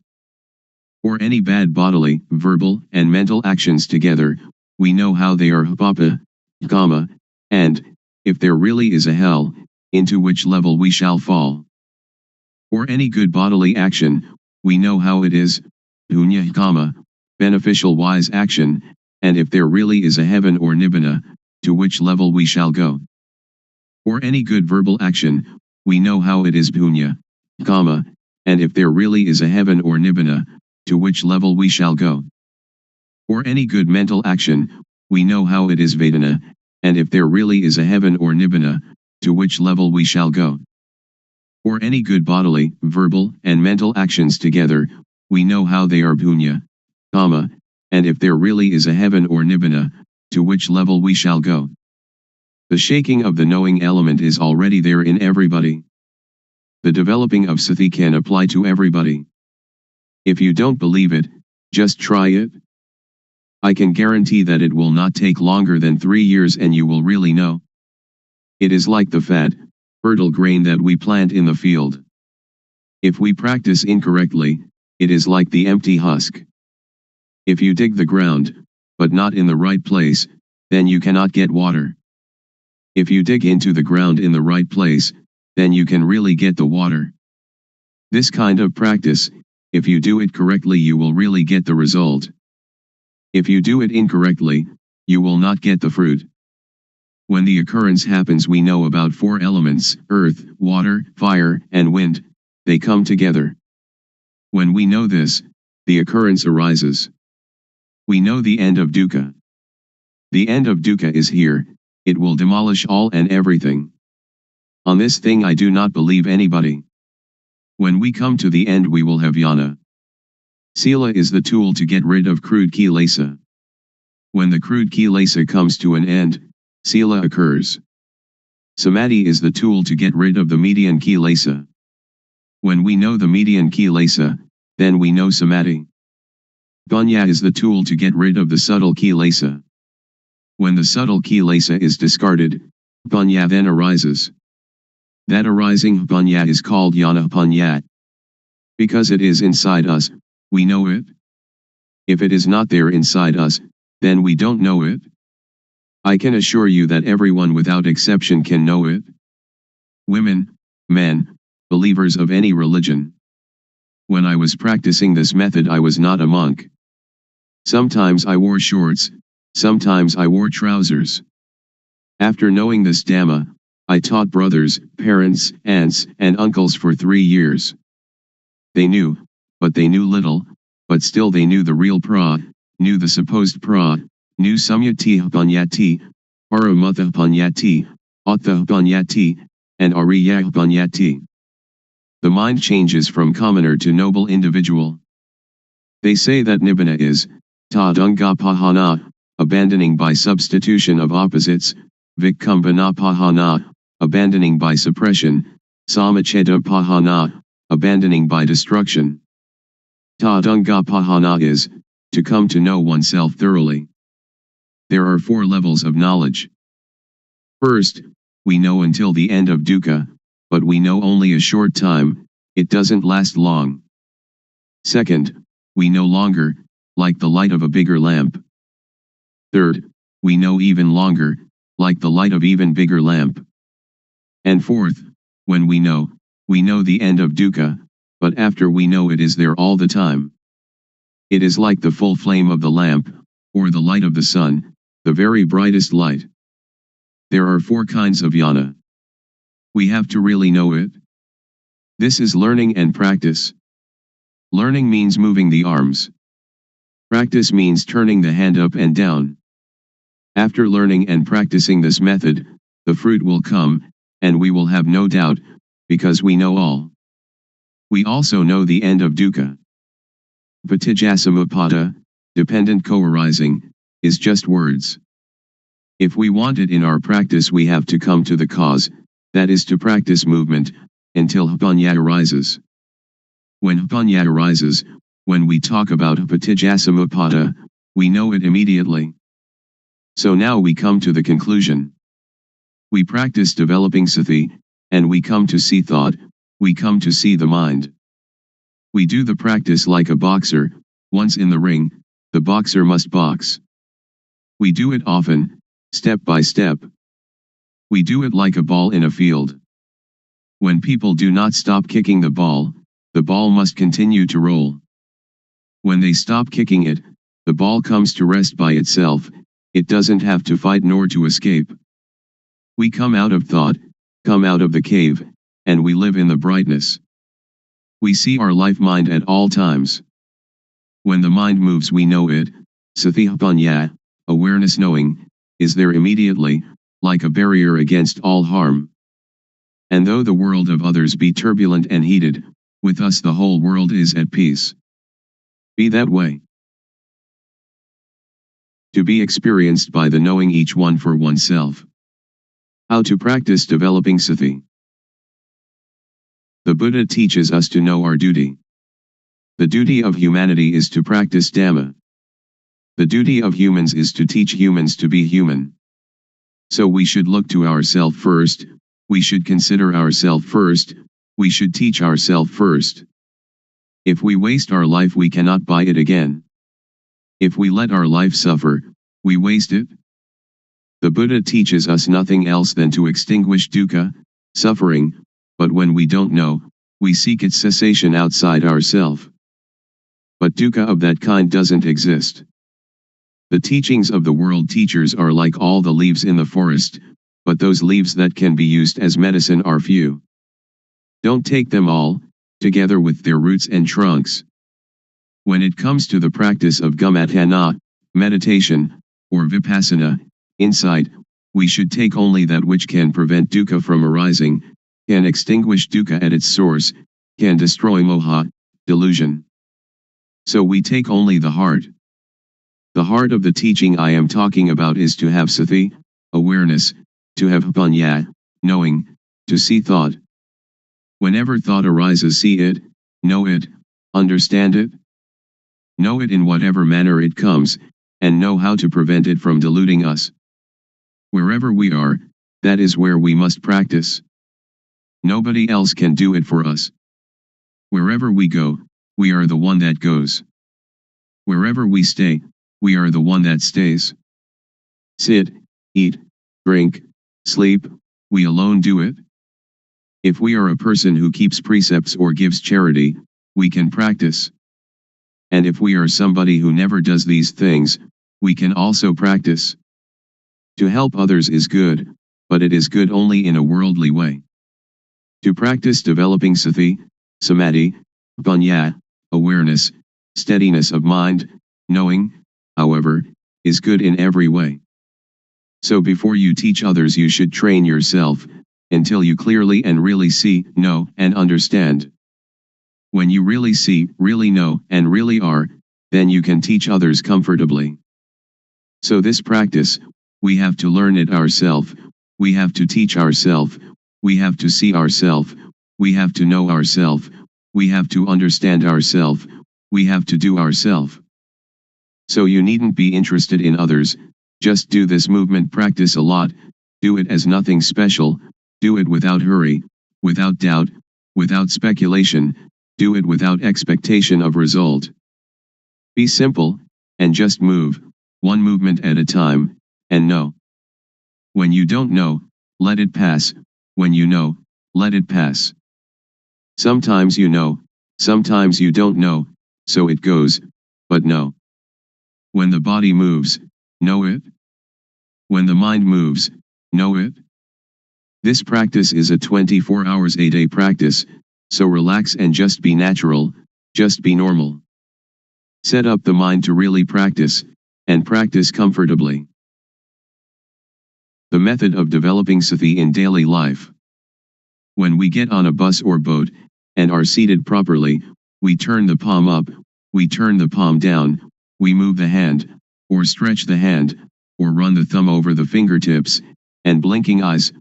For any bad bodily, verbal, and mental actions together, we know how they are papa, kama, and, if there really is a hell, into which level we shall fall. For any good bodily action, we know how it is, punya kama, beneficial wise action, and if there really is a heaven or nibbana, to which level we shall go. For any good verbal action, we know how it is punya, kama, and if there really is a heaven or nibbana, to which level we shall go. For any good mental action, we know how it is vedana, and if there really is a heaven or nibbana, to which level we shall go. For any good bodily, verbal, and mental actions together, we know how they are punya, kama, and if there really is a heaven or nibbana, to which level we shall go. The shaking of the knowing element is already there in everybody. The developing of sati can apply to everybody. If you don't believe it, just try it. I can guarantee that it will not take longer than 3 years and you will really know. It is like the fat, fertile grain that we plant in the field. If we practice incorrectly, it is like the empty husk. If you dig the ground, but not in the right place, then you cannot get water. If you dig into the ground in the right place, then you can really get the water. This kind of practice, if you do it correctly, you will really get the result. If you do it incorrectly, you will not get the fruit. When the occurrence happens, we know about 4 elements: earth, water, fire, and wind. They come together. When we know this, the occurrence arises. We know the end of dukkha. The end of dukkha is here. It will demolish all and everything. On this thing I do not believe anybody. When we come to the end, we will have jnana. Sila is the tool to get rid of crude kilesa. When the crude kilesa comes to an end, sila occurs. Samadhi is the tool to get rid of the median kilesa. When we know the median kilesa, then we know samadhi. Panya is the tool to get rid of the subtle kilesa. When the subtle kilesa is discarded, panya then arises. That arising panya is called jnana panya. Because it is inside us, we know it. If it is not there inside us, then we don't know it. I can assure you that everyone without exception can know it. Women, men, believers of any religion. When I was practicing this method, I was not a monk. Sometimes I wore shorts, sometimes I wore trousers. After knowing this Dhamma, I taught brothers, parents, aunts, and uncles for 3 years. They knew, but they knew little, but still they knew the real pra, knew the supposed pra, knew samyati panyati, paramutha panyati, attha panyati, and ariya panyati. The mind changes from commoner to noble individual. They say that nibbana is, tadunga pahana, abandoning by substitution of opposites, vikkumbana pahana, abandoning by suppression, samacheda pahana, abandoning by destruction. Tadunga pahana is, to come to know oneself thoroughly. There are 4 levels of knowledge. First, we know until the end of dukkha, but we know only a short time, it doesn't last long. Second, we know longer, like the light of a bigger lamp. Third, we know even longer, like the light of even bigger lamp. And fourth, when we know the end of dukkha, but after we know it is there all the time. It is like the full flame of the lamp, or the light of the sun, the very brightest light. There are 4 kinds of jnana. We have to really know it. This is learning and practice. Learning means moving the arms. Practice means turning the hand up and down. After learning and practicing this method, the fruit will come, and we will have no doubt, because we know all. We also know the end of dukkha. Patijjasamuppada, dependent co-arising, is just words. If we want it in our practice, we have to come to the cause, that is to practice movement, until panya arises. When panya arises, when we talk about patijjasamuppada, we know it immediately. So now we come to the conclusion. We practice developing sati, and we come to see thought, we come to see the mind. We do the practice like a boxer. Once in the ring, the boxer must box. We do it often, step by step. We do it like a ball in a field. When people do not stop kicking the ball must continue to roll. When they stop kicking it, the ball comes to rest by itself, it doesn't have to fight nor to escape. We come out of thought, come out of the cave, and we live in the brightness. We see our life mind at all times. When the mind moves, we know it. Sathipanya, awareness knowing, is there immediately, like a barrier against all harm. And though the world of others be turbulent and heated, with us the whole world is at peace. Be that way. To be experienced by the knowing each one for oneself. How to practice developing sati. The Buddha teaches us to know our duty. The duty of humanity is to practice Dhamma. The duty of humans is to teach humans to be human. So we should look to ourselves first, we should consider ourselves first, we should teach ourselves first. If we waste our life, we cannot buy it again. If we let our life suffer, we waste it. The Buddha teaches us nothing else than to extinguish dukkha, suffering, but when we don't know, we seek its cessation outside ourselves. But dukkha of that kind doesn't exist. The teachings of the world teachers are like all the leaves in the forest, but those leaves that can be used as medicine are few. Don't take them all, together with their roots and trunks. When it comes to the practice of gammatthana, meditation, or vipassana, insight, we should take only that which can prevent dukkha from arising, can extinguish dukkha at its source, can destroy moha, delusion. So we take only the heart. The heart of the teaching I am talking about is to have sati, awareness, to have panya, knowing, to see thought. Whenever thought arises, see it, know it, understand it. Know it in whatever manner it comes, and know how to prevent it from deluding us. Wherever we are, that is where we must practice. Nobody else can do it for us. Wherever we go, we are the one that goes. Wherever we stay, we are the one that stays. Sit, eat, drink, sleep, we alone do it. If we are a person who keeps precepts or gives charity, we can practice. And if we are somebody who never does these things, we can also practice. To help others is good, but it is good only in a worldly way. To practice developing sati, samadhi, panya, awareness, steadiness of mind, knowing, however, is good in every way. So before you teach others, you should train yourself, until you clearly and really see, know, and understand. When you really see, really know, and really are, then you can teach others comfortably. So this practice, we have to learn it ourselves, we have to teach ourselves, we have to see ourselves, we have to know ourselves, we have to understand ourselves, we have to do ourselves. So you needn't be interested in others, just do this movement practice a lot, do it as nothing special, do it without hurry, without doubt, without speculation, do it without expectation of result. Be simple, and just move, one movement at a time, and know. When you don't know, let it pass, when you know, let it pass. Sometimes you know, sometimes you don't know, so it goes, but know. When the body moves, know it. When the mind moves, know it. This practice is a 24 hours a day practice, so relax and just be natural, just be normal. Set up the mind to really practice, and practice comfortably. The method of developing sati in daily life. When we get on a bus or boat, and are seated properly, we turn the palm up, we turn the palm down, we move the hand, or stretch the hand, or run the thumb over the fingertips, and blinking eyes,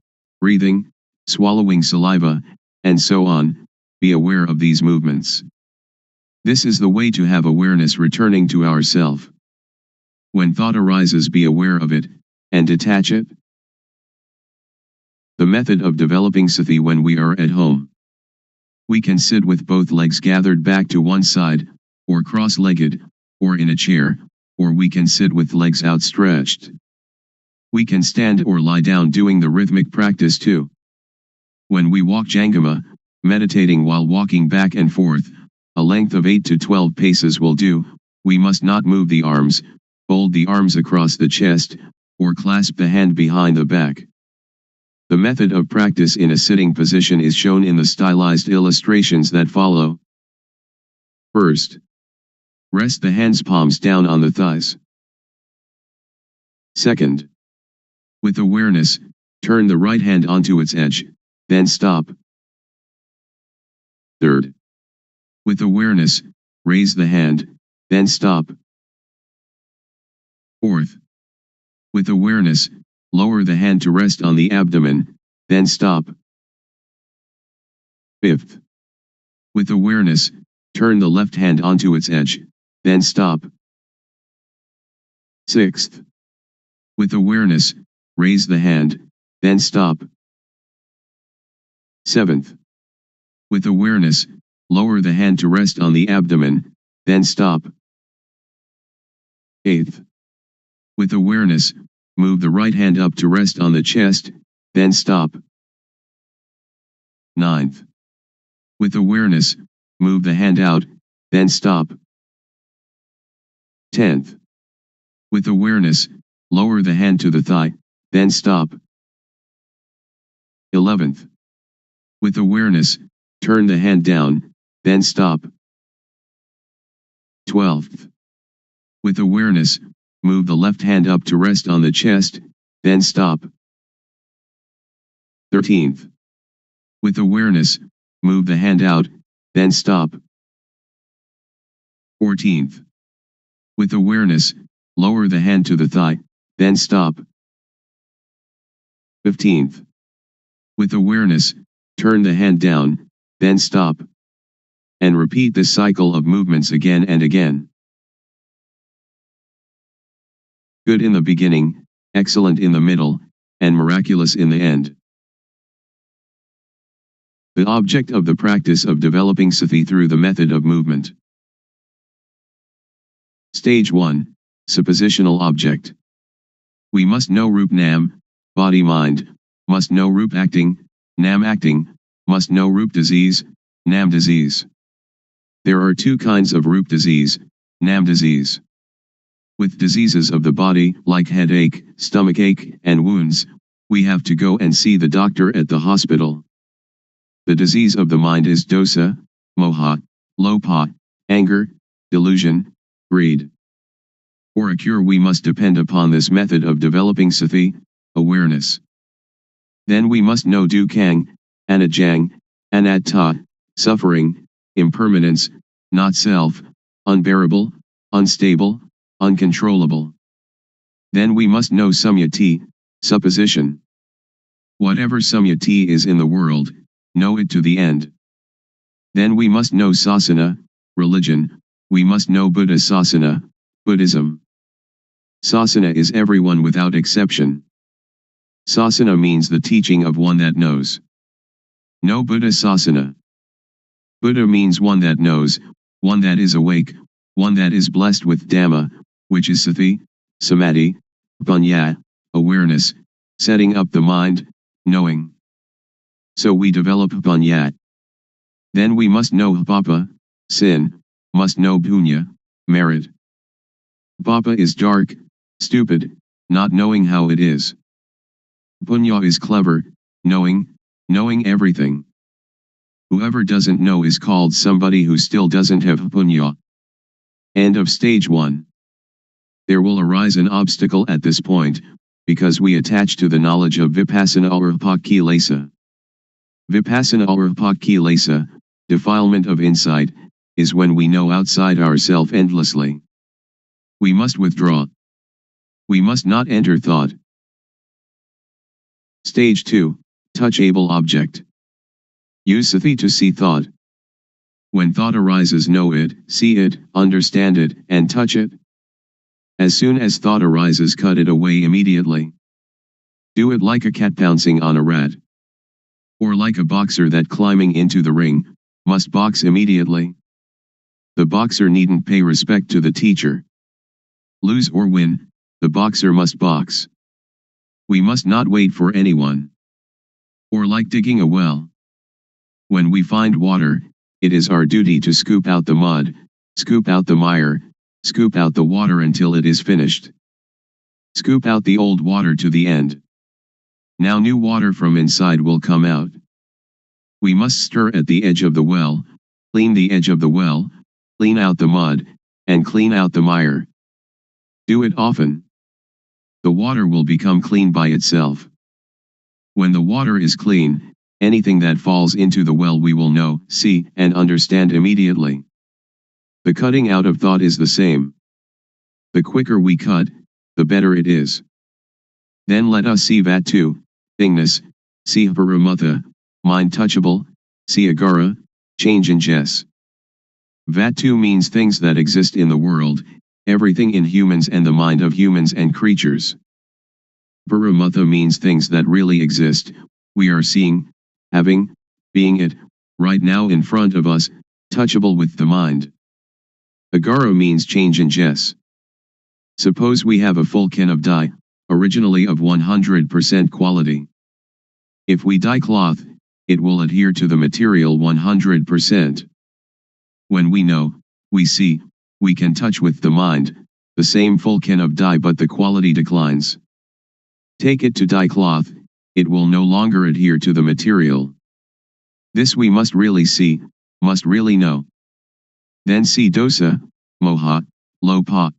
breathing, swallowing saliva, and so on, be aware of these movements. This is the way to have awareness returning to ourself. When thought arises, be aware of it, and detach it. The method of developing sati when we are at home. We can sit with both legs gathered back to one side, or cross-legged, or in a chair, or we can sit with legs outstretched. We can stand or lie down doing the rhythmic practice too. When we walk Jangama, meditating while walking back and forth, a length of 8 to 12 paces will do, we must not move the arms, fold the arms across the chest, or clasp the hand behind the back. The method of practice in a sitting position is shown in the stylized illustrations that follow. First, rest the hands palms down on the thighs. Second, with awareness, turn the right hand onto its edge, then stop. Third, with awareness, raise the hand, then stop. Fourth, with awareness, lower the hand to rest on the abdomen, then stop. Fifth, With awareness, turn the left hand onto its edge, then stop. 6th. With awareness, raise the hand, then stop. 7th. With awareness, lower the hand to rest on the abdomen, then stop. 8th. With awareness, move the right hand up to rest on the chest, then stop. 9th. With awareness, move the hand out, then stop. 10th. With awareness, lower the hand to the thigh, then stop. 11th. With awareness, turn the hand down, then stop. 12th. With awareness, move the left hand up to rest on the chest, then stop. 13th. With awareness, move the hand out, then stop. 14th. With awareness, lower the hand to the thigh, then stop. 15th. With awareness, turn the hand down, then stop. And repeat this cycle of movements again and again. Good in the beginning, excellent in the middle, and miraculous in the end. The object of the practice of developing sati through the method of movement. Stage 1. Suppositional object. We must know Rup Nam, body-mind, must know Rup acting, Nam acting, must know Rup disease, Nam disease. There are two kinds of Rup disease, Nam disease. With diseases of the body, like headache, stomachache, and wounds, we have to go and see the doctor at the hospital. The disease of the mind is dosa, moha, lopa, anger, delusion, greed. For a cure we must depend upon this method of developing sati, awareness. Then we must know dukkhang, anajang, anatta, suffering, impermanence, not self, unbearable, unstable, uncontrollable. Then we must know samyati, supposition. Whatever samyati is in the world, know it to the end. Then we must know sasana, religion, we must know Buddha sasana, Buddhism. Sasana is everyone without exception. Sasana means the teaching of one that knows. Know Buddha sasana. Buddha means one that knows, one that is awake, one that is blessed with Dhamma, which is sati, samadhi, panya, awareness, setting up the mind, knowing. So we develop panya. Then we must know papa, sin, must know punya, merit. Papa is dark, stupid, not knowing how it is. Punya is clever, knowing everything. Whoever doesn't know is called somebody who still doesn't have punya. End of stage 1. There will arise an obstacle at this point, because we attach to the knowledge of Vipassana or Pakilesa. Vipassana or Pakilesa, defilement of insight, is when we know outside ourself endlessly. We must withdraw. We must not enter thought. Stage 2, touchable object. Use sati to see thought. When thought arises, know it, see it, understand it, and touch it. As soon as thought arises, cut it away immediately. Do it like a cat pouncing on a rat. Or like a boxer that climbing into the ring, must box immediately. The boxer needn't pay respect to the teacher. Lose or win, the boxer must box. We must not wait for anyone. Or like digging a well. When we find water, it is our duty to scoop out the mud, scoop out the mire, scoop out the water until it is finished. Scoop out the old water to the end. Now new water from inside will come out. We must stir at the edge of the well, clean the edge of the well, clean out the mud, and clean out the mire. Do it often. The water will become clean by itself. When the water is clean, anything that falls into the well we will know, see, and understand immediately. The cutting out of thought is the same. The quicker we cut, the better it is. Then let us see Vatu, thingness, see Paramutha, mind touchable, see Agara, change in Jess. Vatu means things that exist in the world, everything in humans and the mind of humans and creatures. Paramatha means things that really exist, we are seeing, having, being it, right now in front of us, touchable with the mind. Agara means change in Jess. Suppose we have a full can of dye, originally of 100% quality. If we dye cloth, it will adhere to the material 100%. When we know, we see, we can touch with the mind, the same full can of dye but the quality declines. Take it to dye cloth, it will no longer adhere to the material. This we must really see, must really know. Then see dosa, moha, lopa.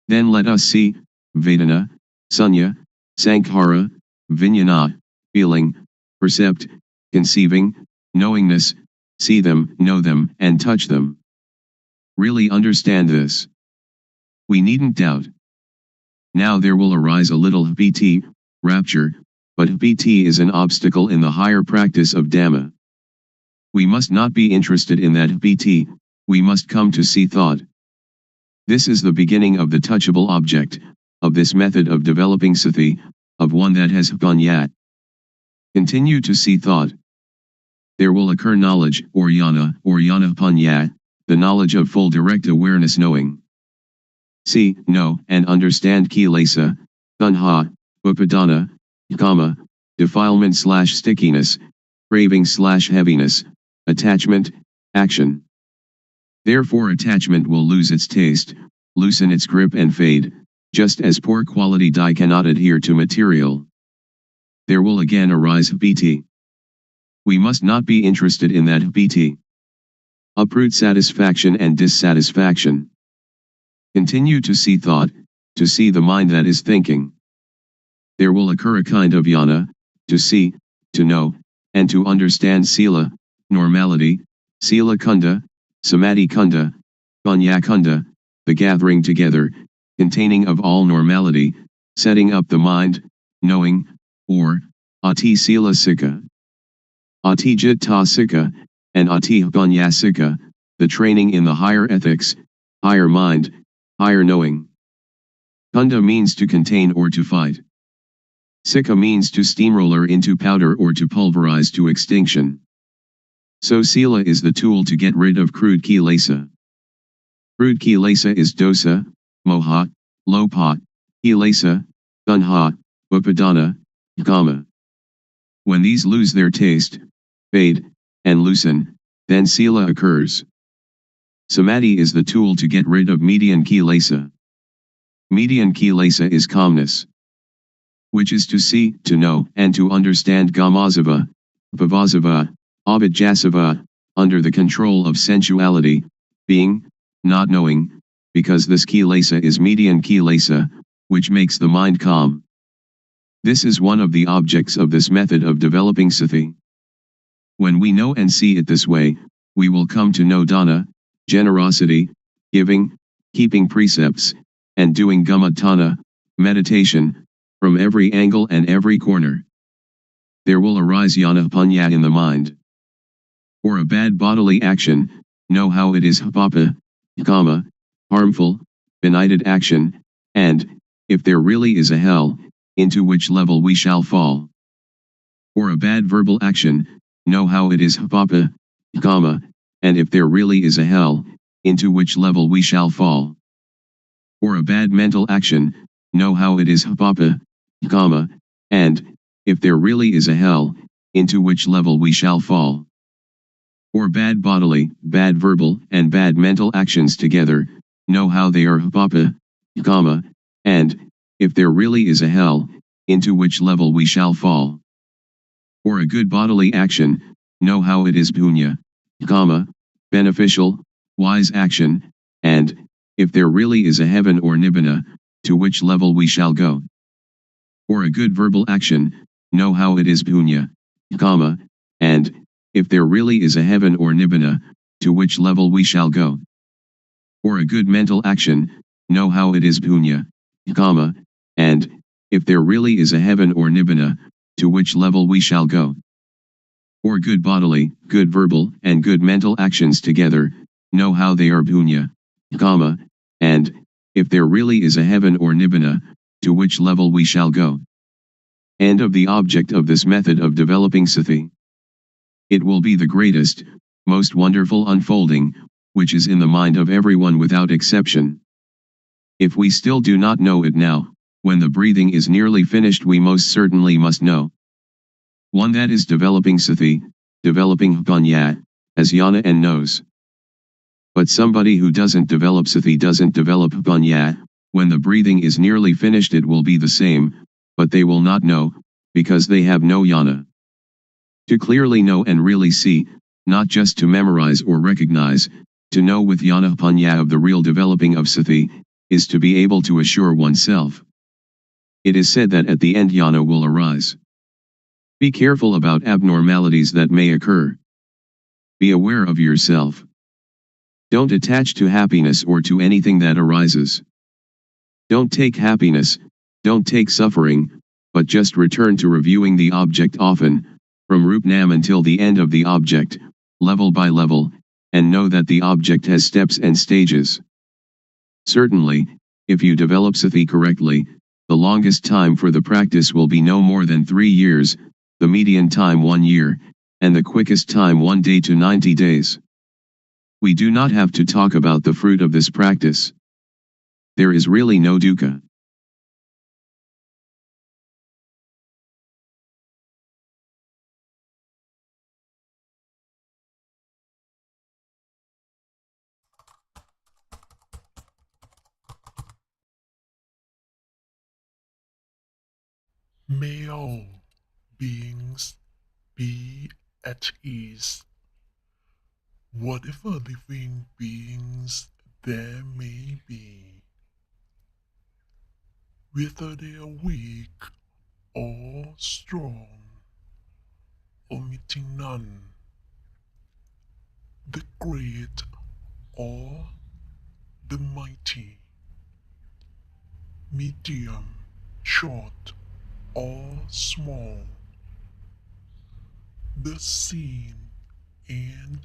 Then let us see, vedana, sunya, sankhara, vijnana, feeling, percept, conceiving, knowingness, see them, know them, and touch them. Really understand this. We needn't doubt. Now there will arise a little hpiti, rapture, but hpiti is an obstacle in the higher practice of Dhamma. We must not be interested in that hpiti, we must come to see thought. This is the beginning of the touchable object, of this method of developing sati, of one that has panya. Continue to see thought. There will occur knowledge, or yana panya, the knowledge of full direct awareness knowing. See, know, and understand kilesa, tanha, upadana, kama, defilement/stickiness, craving/heaviness, attachment, action. Therefore attachment will lose its taste, loosen its grip and fade, just as poor quality dye cannot adhere to material. There will again arise hpiti. We must not be interested in that hpiti. Uproot satisfaction and dissatisfaction. Continue to see thought, to see the mind that is thinking. There will occur a kind of yana, to see, to know, and to understand sila, normality, sila kunda, samadhi kunda, panya kunda, the gathering together, containing of all normality, setting up the mind, knowing, or, ati sila sikha. Ati jitta sikha, and ati panya sikha, the training in the higher ethics, higher mind, higher knowing. Kunda means to contain or to fight. Sikha means to steamroller into powder or to pulverize to extinction. So sila is the tool to get rid of crude kilesa. Crude kilesa is dosa, moha, lopa, kilesa, tanha, upadana, kama. When these lose their taste, fade, and loosen, then sila occurs. Samadhi is the tool to get rid of median kilesa. Median kilesa is calmness, which is to see, to know, and to understand gamazava, bhavasava, abhijasava, under the control of sensuality, being, not knowing, because this kilesa is median kilesa, which makes the mind calm. This is one of the objects of this method of developing sati. When we know and see it this way, we will come to know dana, generosity, giving, keeping precepts, and doing gamatana, meditation, from every angle and every corner. There will arise yana panya in the mind. For a bad bodily action, know how it is papa, kama, harmful, benighted action, and, if there really is a hell, into which level we shall fall. For a bad verbal action, know how it is papa, kama, and if there really is a hell, into which level we shall fall. For a bad mental action, know how it is papa, kama, and, if there really is a hell, into which level we shall fall. For bad bodily, bad verbal, and bad mental actions together, know how they are papa, kama, and, if there really is a hell, into which level we shall fall. For a good bodily action, know how it is punya, kama, beneficial, wise action, and, if there really is a heaven or nibbana, to which level we shall go. For a good verbal action, know how it is punya, kama, and, if there really is a heaven or nibbana, to which level we shall go. For a good mental action, know how it is punya, kama, and, if there really is a heaven or nibbana, to which level we shall go. or good bodily, good verbal, and good mental actions together, know how they are punya, kama, and, if there really is a heaven or nibbana, to which level we shall go. End of the object of this method of developing sati. It will be the greatest, most wonderful unfolding, which is in the mind of everyone without exception. If we still do not know it now, when the breathing is nearly finished we most certainly must know. One that is developing sati, developing panya, as yana and knows. But somebody who doesn't develop sati doesn't develop panya, when the breathing is nearly finished it will be the same, but they will not know, because they have no yana. To clearly know and really see, not just to memorize or recognize, to know with yana panya of the real developing of sati, is to be able to assure oneself. It is said that at the end yana will arise. Be careful about abnormalities that may occur. Be aware of yourself. Don't attach to happiness or to anything that arises. Don't take happiness, don't take suffering, but just return to reviewing the object often, from Rupnam until the end of the object, level by level, and know that the object has steps and stages. Certainly, if you develop sati correctly, the longest time for the practice will be no more than 3 years, the median time 1 year, and the quickest time 1 day to 90 days. We do not have to talk about the fruit of this practice. There is really no dukkha. May all beings be at ease. Whatever living beings there may be, whether they are weak or strong, omitting none, the great or the mighty, medium, short or small, the seen and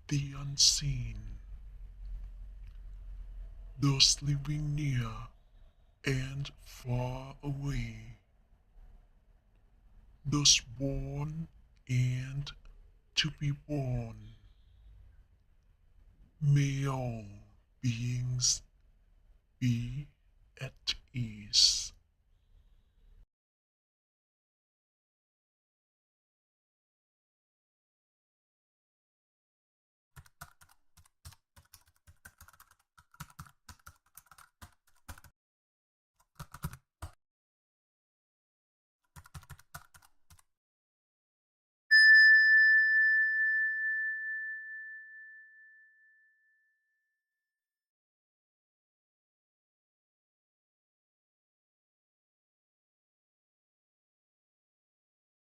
the unseen, those living near and far away, those born and to be born. May all beings be at ease.